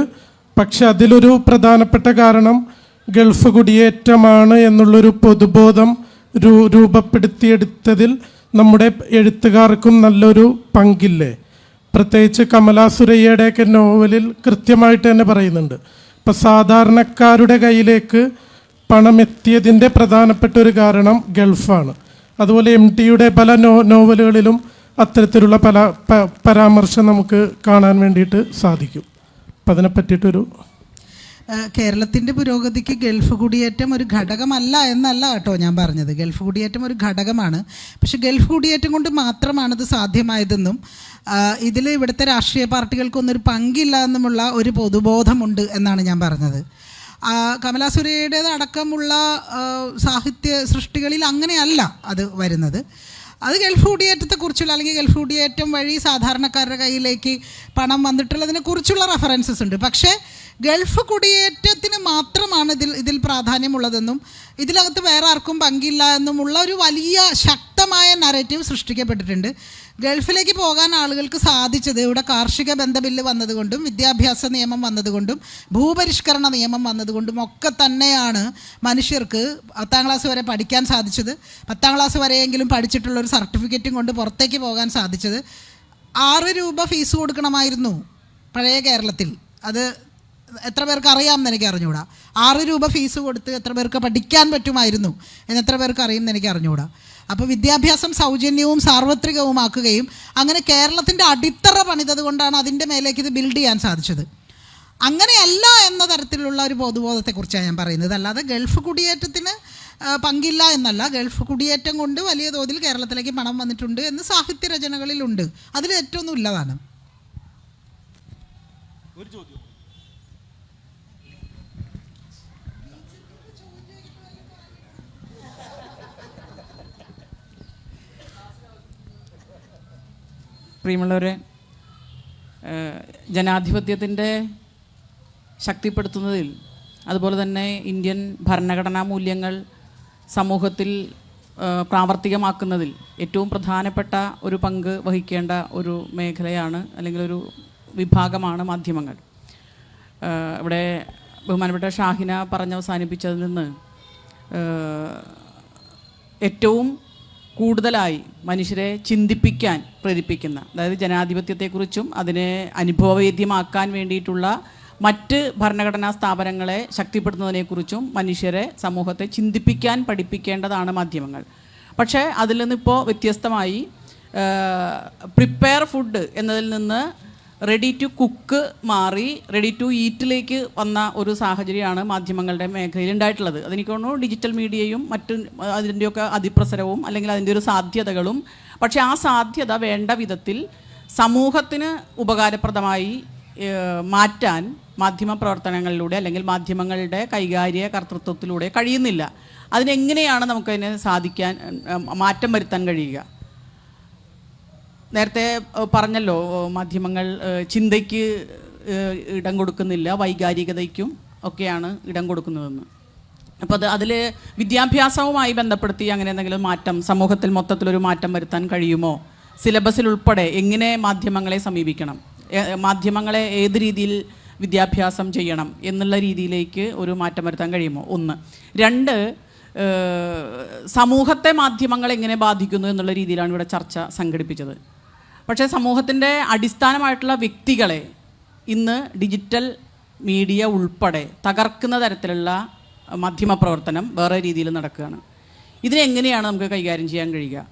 പക്ഷെ അതിലൊരു പ്രധാനപ്പെട്ട കാരണം ഗൾഫ് കുടിയേറ്റമാണ് എന്നുള്ളൊരു പൊതുബോധം രൂപപ്പെടുത്തിയെടുത്തതിൽ നമ്മുടെ എഴുത്തുകാർക്കും നല്ലൊരു പങ്കില്ലേ? പ്രത്യേകിച്ച് കമലാ സുരയ്യയുടെയൊക്കെ നോവലിൽ കൃത്യമായിട്ട് തന്നെ പറയുന്നുണ്ട്. ഇപ്പം സാധാരണക്കാരുടെ കയ്യിലേക്ക് പണം എത്തിയതിൻ്റെ പ്രധാനപ്പെട്ട ഒരു കാരണം ഗൾഫാണ്. അതുപോലെ MTയുടെ പല നോവലുകളിലും അത്തരത്തിലുള്ള പല പരാമർശം നമുക്ക് കാണാൻ വേണ്ടിയിട്ട് സാധിക്കും. അപ്പം അതിനെ പറ്റിയിട്ടൊരു കേരളത്തിൻ്റെ പുരോഗതിക്ക് ഗൾഫ് കുടിയേറ്റം ഒരു ഘടകമല്ല എന്നല്ല കേട്ടോ ഞാൻ പറഞ്ഞത്. ഗൾഫ് കുടിയേറ്റം ഒരു ഘടകമാണ്. പക്ഷെ ഗൾഫ് കുടിയേറ്റം കൊണ്ട് മാത്രമാണിത് സാധ്യമായതെന്നും ഇതിൽ ഇവിടുത്തെ രാഷ്ട്രീയ പാർട്ടികൾക്കൊന്നൊരു പങ്കില്ല എന്നുമുള്ള ഒരു പൊതുബോധമുണ്ട് എന്നാണ് ഞാൻ പറഞ്ഞത്. കമലാ സുരയ്യയുടേത് അടക്കമുള്ള സാഹിത്യ സൃഷ്ടികളിൽ അങ്ങനെയല്ല അത് വരുന്നത്. അത് ഗൾഫ് കുടിയേറ്റത്തെക്കുറിച്ചുള്ള, അല്ലെങ്കിൽ ഗൾഫ് കുടിയേറ്റം വഴി സാധാരണക്കാരുടെ കയ്യിലേക്ക് പണം വന്നിട്ടുള്ളതിനെക്കുറിച്ചുള്ള റെഫറൻസസ് ഉണ്ട്. പക്ഷേ ഗൾഫ് കുടിയേറ്റത്തിന് മാത്രമാണ് ഇതിൽ പ്രാധാന്യമുള്ളതെന്നും ഇതിനകത്ത് വേറെ ആർക്കും പങ്കില്ല എന്നുമുള്ള ഒരു വലിയ ശക്തമായ നറേറ്റീവ് സൃഷ്ടിക്കപ്പെട്ടിട്ടുണ്ട്. ഗൾഫിലേക്ക് പോകാൻ ആളുകൾക്ക് സാധിച്ചത് ഇവിടെ കാർഷിക ബന്ധ ബില്ല് വന്നതുകൊണ്ടും വിദ്യാഭ്യാസ നിയമം വന്നതുകൊണ്ടും ഭൂപരിഷ്കരണ നിയമം വന്നതുകൊണ്ടും ഒക്കെ തന്നെയാണ് മനുഷ്യർക്ക് 10ാം ക്ലാസ് വരെ പഠിക്കാൻ സാധിച്ചത്. 10ാം ക്ലാസ് വരെയെങ്കിലും പഠിച്ചിട്ടുള്ളൊരു സർട്ടിഫിക്കറ്റും കൊണ്ട് പുറത്തേക്ക് പോകാൻ സാധിച്ചത്. 6 രൂപ ഫീസ് കൊടുക്കണമായിരുന്നു പഴയ കേരളത്തിൽ. അത് എത്ര പേർക്ക് അറിയാമെന്ന് എനിക്ക് അറിഞ്ഞുകൂടാ. 6 രൂപ ഫീസ് കൊടുത്ത് എത്ര പേർക്ക് പഠിക്കാൻ പറ്റുമായിരുന്നു എന്ന് എത്ര പേർക്ക് അറിയുമെന്ന് എനിക്ക് അറിഞ്ഞുകൂടാ. അപ്പോൾ വിദ്യാഭ്യാസം സൗജന്യവും സാർവത്രികവുമാക്കുകയും അങ്ങനെ കേരളത്തിൻ്റെ അടിത്തറ പണിതത് കൊണ്ടാണ് അതിൻ്റെ മേലേക്ക് ഇത് ബിൽഡ് ചെയ്യാൻ സാധിച്ചത്. അങ്ങനെയല്ല എന്ന തരത്തിലുള്ള ഒരു പൊതുബോധത്തെക്കുറിച്ചാണ് ഞാൻ പറയുന്നത്. അല്ലാതെ ഗൾഫ് കുടിയേറ്റത്തിന് പങ്കില്ല എന്നല്ല. ഗൾഫ് കുടിയേറ്റം കൊണ്ട് വലിയ തോതിൽ കേരളത്തിലേക്ക് പണം വന്നിട്ടുണ്ട് എന്ന് സാഹിത്യ രചനകളിലുണ്ട്. അതിൽ ഏറ്റവും ഉള്ളതാണ്. ഒരു ചോദ്യം പ്രിയമുള്ളവരെ, ജനാധിപത്യത്തിൻ്റെ ശക്തിപ്പെടുത്തുന്നതിൽ, അതുപോലെ തന്നെ ഇന്ത്യൻ ഭരണഘടനാ മൂല്യങ്ങൾ സമൂഹത്തിൽ പ്രാവർത്തികമാക്കുന്നതിൽ ഏറ്റവും പ്രധാനപ്പെട്ട ഒരു പങ്ക് വഹിക്കേണ്ട ഒരു മേഖലയാണ്, അല്ലെങ്കിൽ ഒരു വിഭാഗമാണ് മാധ്യമങ്ങൾ. ഇവിടെ ബഹുമാനപ്പെട്ട ഷാഹിന പറഞ്ഞവസാനിപ്പിച്ചതിൽ നിന്ന് ഏറ്റവും കൂടുതലായി മനുഷ്യരെ ചിന്തിപ്പിക്കാൻ പ്രേരിപ്പിക്കുന്ന, അതായത് ജനാധിപത്യത്തെക്കുറിച്ചും അതിനെ അനുഭവവേദ്യമാക്കാൻ വേണ്ടിയിട്ടുള്ള മറ്റ് ഭരണഘടനാ സ്ഥാപനങ്ങളെ ശക്തിപ്പെടുത്തുന്നതിനെക്കുറിച്ചും മനുഷ്യരെ, സമൂഹത്തെ ചിന്തിപ്പിക്കാൻ പഠിപ്പിക്കേണ്ടതാണ് മാധ്യമങ്ങൾ. പക്ഷേ അതിൽ നിന്നിപ്പോൾ വ്യത്യസ്തമായി പ്രിപ്പയർ ഫുഡ് എന്നതിൽ നിന്ന് റെഡി ടു കുക്ക് മാറി റെഡി ടു ഈറ്റിലേക്ക് വന്ന ഒരു സാഹചര്യമാണ് മാധ്യമങ്ങളുടെ മേഖലയിൽ ഉണ്ടായിട്ടുള്ളത്. അതെനിക്ക് തോന്നുന്നു ഡിജിറ്റൽ മീഡിയയും മറ്റ് അതിൻ്റെയൊക്കെ അതിപ്രസരവും അല്ലെങ്കിൽ അതിൻ്റെ ഒരു സാധ്യതകളും. പക്ഷേ ആ സാധ്യത വേണ്ട വിധത്തിൽ സമൂഹത്തിന് ഉപകാരപ്രദമായി മാറ്റാൻ മാധ്യമ പ്രവർത്തനങ്ങളിലൂടെ അല്ലെങ്കിൽ മാധ്യമങ്ങളുടെ കൈകാര്യ കർത്തൃത്വത്തിലൂടെ കഴിയുന്നില്ല. അതിനെങ്ങനെയാണ് നമുക്കതിനെ മാറ്റം വരുത്താൻ കഴിയുക? നേരത്തെ പറഞ്ഞല്ലോ, മാധ്യമങ്ങൾ ചിന്തയ്ക്ക് ഇടം കൊടുക്കുന്നില്ല, വൈകാരികതയ്ക്കും ഒക്കെയാണ് ഇടം കൊടുക്കുന്നതെന്ന്. അപ്പോൾ അതിൽ വിദ്യാഭ്യാസവുമായി ബന്ധപ്പെടുത്തി അങ്ങനെ എന്തെങ്കിലും മാറ്റം സമൂഹത്തിൽ മൊത്തത്തിലൊരു മാറ്റം വരുത്താൻ കഴിയുമോ? സിലബസിൽ ഉൾപ്പെടെ എങ്ങനെ മാധ്യമങ്ങളെ സമീപിക്കണം, മാധ്യമങ്ങളെ ഏത് രീതിയിൽ വിദ്യാഭ്യാസം ചെയ്യണം എന്നുള്ള രീതിയിലേക്ക് ഒരു മാറ്റം വരുത്താൻ കഴിയുമോ? 1. 2, സമൂഹത്തെ മാധ്യമങ്ങൾ എങ്ങനെ ബാധിക്കുന്നു എന്നുള്ള രീതിയിലാണ് ഇവിടെ ചർച്ച സംഘടിപ്പിച്ചത്. പക്ഷേ സമൂഹത്തിൻ്റെ അടിസ്ഥാനമായിട്ടുള്ള വ്യക്തികളെ ഇന്ന് ഡിജിറ്റൽ മീഡിയ ഉൾപ്പെടെ തകർക്കുന്ന തരത്തിലുള്ള മാധ്യമപ്രവർത്തനം വേറെ രീതിയിൽ നടക്കുകയാണ്. ഇതിനെങ്ങനെയാണ് നമുക്ക് കൈകാര്യം ചെയ്യാൻ കഴിയുക?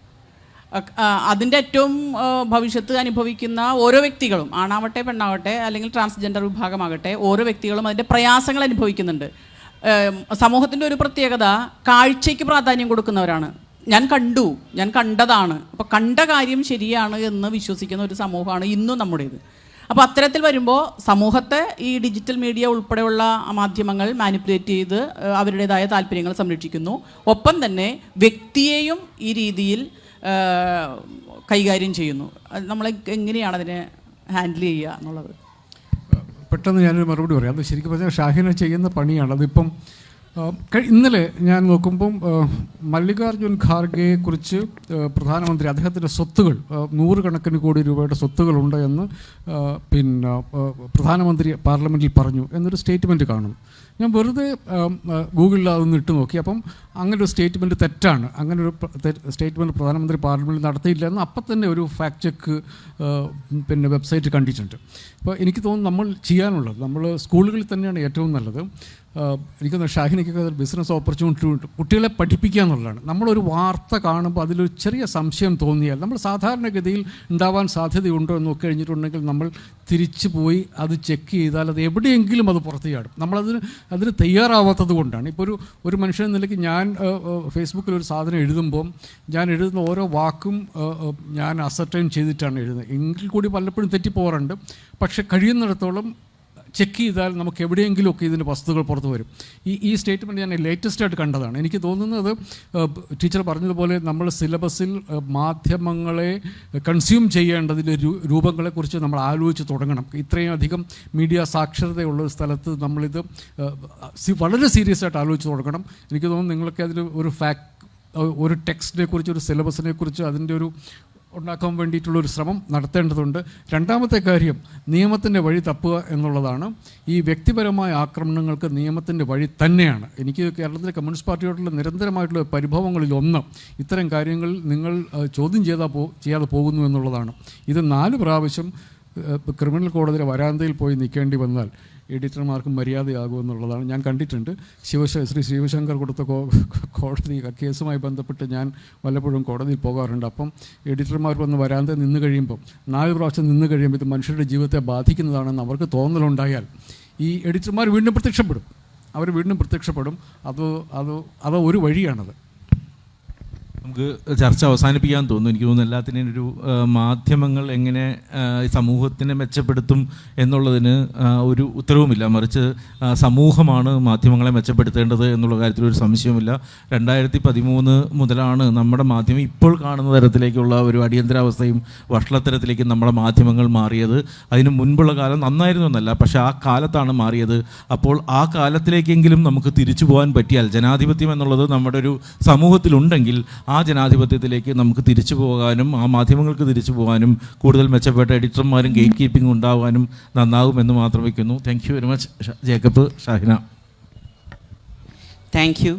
അതിൻ്റെ ഏറ്റവും ഭവിഷ്യത്ത് അനുഭവിക്കുന്ന ഓരോ വ്യക്തികളും, ആണാവട്ടെ പെണ്ണാവട്ടെ അല്ലെങ്കിൽ ട്രാൻസ്ജെൻഡർ വിഭാഗമാകട്ടെ, ഓരോ വ്യക്തികളും അതിൻ്റെ പ്രയാസങ്ങൾ അനുഭവിക്കുന്നുണ്ട്. സമൂഹത്തിൻ്റെ ഒരു പ്രത്യേകത കാഴ്ചയ്ക്ക് പ്രാധാന്യം കൊടുക്കുന്നവരാണ്. ഞാൻ കണ്ടതാണ്, അപ്പോൾ കണ്ട കാര്യം ശരിയാണ് എന്ന് വിശ്വസിക്കുന്ന ഒരു സമൂഹമാണ് ഇന്നും നമ്മുടേത്. അപ്പോൾ അത്തരത്തിൽ വരുമ്പോൾ സമൂഹത്തെ ഈ ഡിജിറ്റൽ മീഡിയ ഉൾപ്പെടെയുള്ള മാധ്യമങ്ങൾ മാനിപ്പുലേറ്റ് ചെയ്ത് അവരുടേതായ താല്പര്യങ്ങൾ സംരക്ഷിക്കുന്നു. ഒപ്പം തന്നെ വ്യക്തിയെയും ഈ രീതിയിൽ കൈകാര്യം ചെയ്യുന്നു. നമ്മൾ എങ്ങനെയാണ് അതിനെ ഹാൻഡിൽ ചെയ്യുക എന്നുള്ളത്? പെട്ടെന്ന് ഞാനൊരു മറുപടി പറയാം. അത് ശരിക്കും പറഞ്ഞാൽ ഷാഹിന ചെയ്യുന്ന പണിയാണ്. അതിപ്പം ഇന്നലെ ഞാൻ നോക്കുമ്പം മല്ലികാർജുൻ ഖാർഗെയെക്കുറിച്ച് പ്രധാനമന്ത്രി അദ്ദേഹത്തിൻ്റെ സ്വത്തുകൾ 100 കണക്കിന് കോടി രൂപയുടെ സ്വത്തുകളുണ്ട് എന്ന് പിന്നെ പ്രധാനമന്ത്രി പാർലമെൻറ്റിൽ പറഞ്ഞു എന്നൊരു സ്റ്റേറ്റ്മെൻറ്റ് കാണും. ഞാൻ വെറുതെ ഗൂഗിളിൽ അതൊന്ന് ഇട്ട് നോക്കി. അപ്പം അങ്ങനൊരു സ്റ്റേറ്റ്മെൻറ്റ് തെറ്റാണ്, അങ്ങനൊരു സ്റ്റേറ്റ്മെൻറ്റ് പ്രധാനമന്ത്രി പാർലമെൻറ്റിൽ നടത്തിയില്ല എന്ന് അപ്പം തന്നെ ഒരു ഫാക്ട് ചെക്ക് പിന്നെ വെബ്സൈറ്റ് കണ്ടിട്ടുണ്ട്. അപ്പോൾ എനിക്ക് തോന്നുന്നു നമ്മൾ ചെയ്യാനുള്ളത്, നമ്മൾ സ്കൂളുകളിൽ തന്നെയാണ് ഏറ്റവും നല്ലത്. എനിക്കൊന്ന് ഷാഹിനിക്കൊക്കെ ബിസിനസ് ഓപ്പർച്യൂണിറ്റി ഉണ്ട്. കുട്ടികളെ പഠിപ്പിക്കുക എന്നുള്ളതാണ്. നമ്മളൊരു വാർത്ത കാണുമ്പോൾ അതിലൊരു ചെറിയ സംശയം തോന്നിയാൽ നമ്മൾ സാധാരണഗതിയിൽ ഉണ്ടാവാൻ സാധ്യതയുണ്ടോ എന്ന് നോക്കി കഴിഞ്ഞിട്ടുണ്ടെങ്കിൽ നമ്മൾ തിരിച്ചു പോയി അത് ചെക്ക് ചെയ്താൽ അത് എവിടെയെങ്കിലും അത് പുറത്ത് ചാടും. അതിന് തയ്യാറാവാത്തത് കൊണ്ടാണ്. ഇപ്പോൾ ഒരു മനുഷ്യൻ എന്ന നിലയ്ക്ക് ഞാൻ ഫേസ്ബുക്കിൽ ഒരു സാധനം എഴുതുമ്പം ഞാൻ എഴുതുന്ന ഓരോ വാക്കും ഞാൻ അസർട്ടൈൻ ചെയ്തിട്ടാണ് എഴുതുന്നത്. എങ്കിൽ കൂടി പലപ്പോഴും തെറ്റിപ്പോകാറുണ്ട്. പക്ഷെ കഴിയുന്നിടത്തോളം ചെക്ക് ചെയ്താൽ നമുക്ക് എവിടെയെങ്കിലുമൊക്കെ ഇതിൻ്റെ വസ്തുതകൾ പുറത്തു വരും. ഈ സ്റ്റേറ്റ്മെൻറ്റ് ഞാൻ ലേറ്റസ്റ്റായിട്ട് കണ്ടതാണ്. എനിക്ക് തോന്നുന്നത് ടീച്ചർ പറഞ്ഞതുപോലെ നമ്മൾ സിലബസിൽ മാധ്യമങ്ങളെ കൺസ്യൂം ചെയ്യേണ്ടതിൻ്റെ രൂപങ്ങളെക്കുറിച്ച് നമ്മൾ ആലോചിച്ച് തുടങ്ങണം. ഇത്രയും അധികം മീഡിയ സാക്ഷരതയുള്ള ഒരു സ്ഥലത്ത് നമ്മളിത് വളരെ സീരിയസ് ആയിട്ട് ആലോചിച്ച് തുടങ്ങണം. എനിക്ക് തോന്നുന്നു നിങ്ങളൊക്കെ അതിൽ ഒരു ടെക്സ്റ്റിനെ കുറിച്ച്, ഒരു സിലബസിനെ കുറിച്ച് അതിൻ്റെ ഒരു ഉണ്ടാക്കാൻ വേണ്ടിയിട്ടുള്ളൊരു ശ്രമം നടത്തേണ്ടതുണ്ട്. രണ്ടാമത്തെ കാര്യം നിയമത്തിൻ്റെ വഴി തപ്പുക എന്നുള്ളതാണ്. ഈ വ്യക്തിപരമായ ആക്രമണങ്ങൾക്ക് നിയമത്തിൻ്റെ വഴി തന്നെയാണ്. എനിക്ക് കേരളത്തിലെ കമ്മ്യൂണിസ്റ്റ് പാർട്ടിയോടുള്ള നിരന്തരമായിട്ടുള്ള പരിഭവങ്ങളിലൊന്ന് ഇത്തരം കാര്യങ്ങൾ നിങ്ങൾ ചോദ്യം ചെയ്യാതെ പോകുന്നു എന്നുള്ളതാണ്. ഇത് 4 പ്രാവശ്യം ക്രിമിനൽ കോടതിയുടെ വരാന്തയിൽ പോയി നിൽക്കേണ്ടി വന്നാൽ എഡിറ്റർമാർക്കും മര്യാദയാകുമെന്നുള്ളതാണ് ഞാൻ കണ്ടിട്ടുണ്ട്. ശ്രീ ശിവശങ്കർ കൊടുത്ത കോടതി കേസുമായി ബന്ധപ്പെട്ട് ഞാൻ വല്ലപ്പോഴും കോടതിയിൽ പോകാറുണ്ട്. അപ്പം എഡിറ്റർമാർ വന്ന് വരാതെ നിന്ന് കഴിയുമ്പം 4 പ്രാവശ്യം നിന്ന് കഴിയുമ്പോൾ ഇത് മനുഷ്യരുടെ ജീവിതത്തെ ബാധിക്കുന്നതാണെന്ന് അവർക്ക് തോന്നലുണ്ടായാൽ ഈ എഡിറ്റർമാർ വീണ്ടും പ്രത്യക്ഷപ്പെടും. അത് ഒരു വഴിയാണത്. നമുക്ക് ചർച്ച അവസാനിപ്പിക്കാൻ തോന്നുന്നു. എനിക്ക് തോന്നുന്നു എല്ലാത്തിനും ഒരു മാധ്യമങ്ങൾ എങ്ങനെ സമൂഹത്തിനെ മെച്ചപ്പെടുത്തും എന്നുള്ളതിന് ഒരു ഉത്തരവുമില്ല. മറിച്ച് സമൂഹമാണ് മാധ്യമങ്ങളെ മെച്ചപ്പെടുത്തേണ്ടത് എന്നുള്ള കാര്യത്തിൽ ഒരു സംശയവുമില്ല. 2013 മുതലാണ് നമ്മുടെ മാധ്യമം ഇപ്പോൾ കാണുന്ന തരത്തിലേക്കുള്ള ഒരു അടിയന്തരാവസ്ഥയും വഷളത്തരത്തിലേക്കും നമ്മുടെ മാധ്യമങ്ങൾ മാറിയത്. അതിന് മുൻപുള്ള കാലം നന്നായിരുന്നു എന്നല്ല, പക്ഷേ ആ കാലത്താണ് മാറിയത്. അപ്പോൾ ആ കാലത്തിലേക്കെങ്കിലും നമുക്ക് തിരിച്ചു പോകാൻ പറ്റിയാൽ, ജനാധിപത്യം എന്നുള്ളത് നമ്മുടെ ഒരു സമൂഹത്തിലുണ്ടെങ്കിൽ ആ ജനാധിപത്യത്തിലേക്ക് നമുക്ക് തിരിച്ചു പോകാനും ആ മാധ്യമങ്ങൾക്ക് തിരിച്ചു പോകാനും കൂടുതൽ മെച്ചപ്പെട്ട എഡിറ്റർമാരും ഗേറ്റ് കീപ്പിംഗ് ഉണ്ടാകാനും നന്നാകുമെന്ന് മാത്രം വയ്ക്കുന്നു. Thank you very much Jacob, Shahina. Thank you.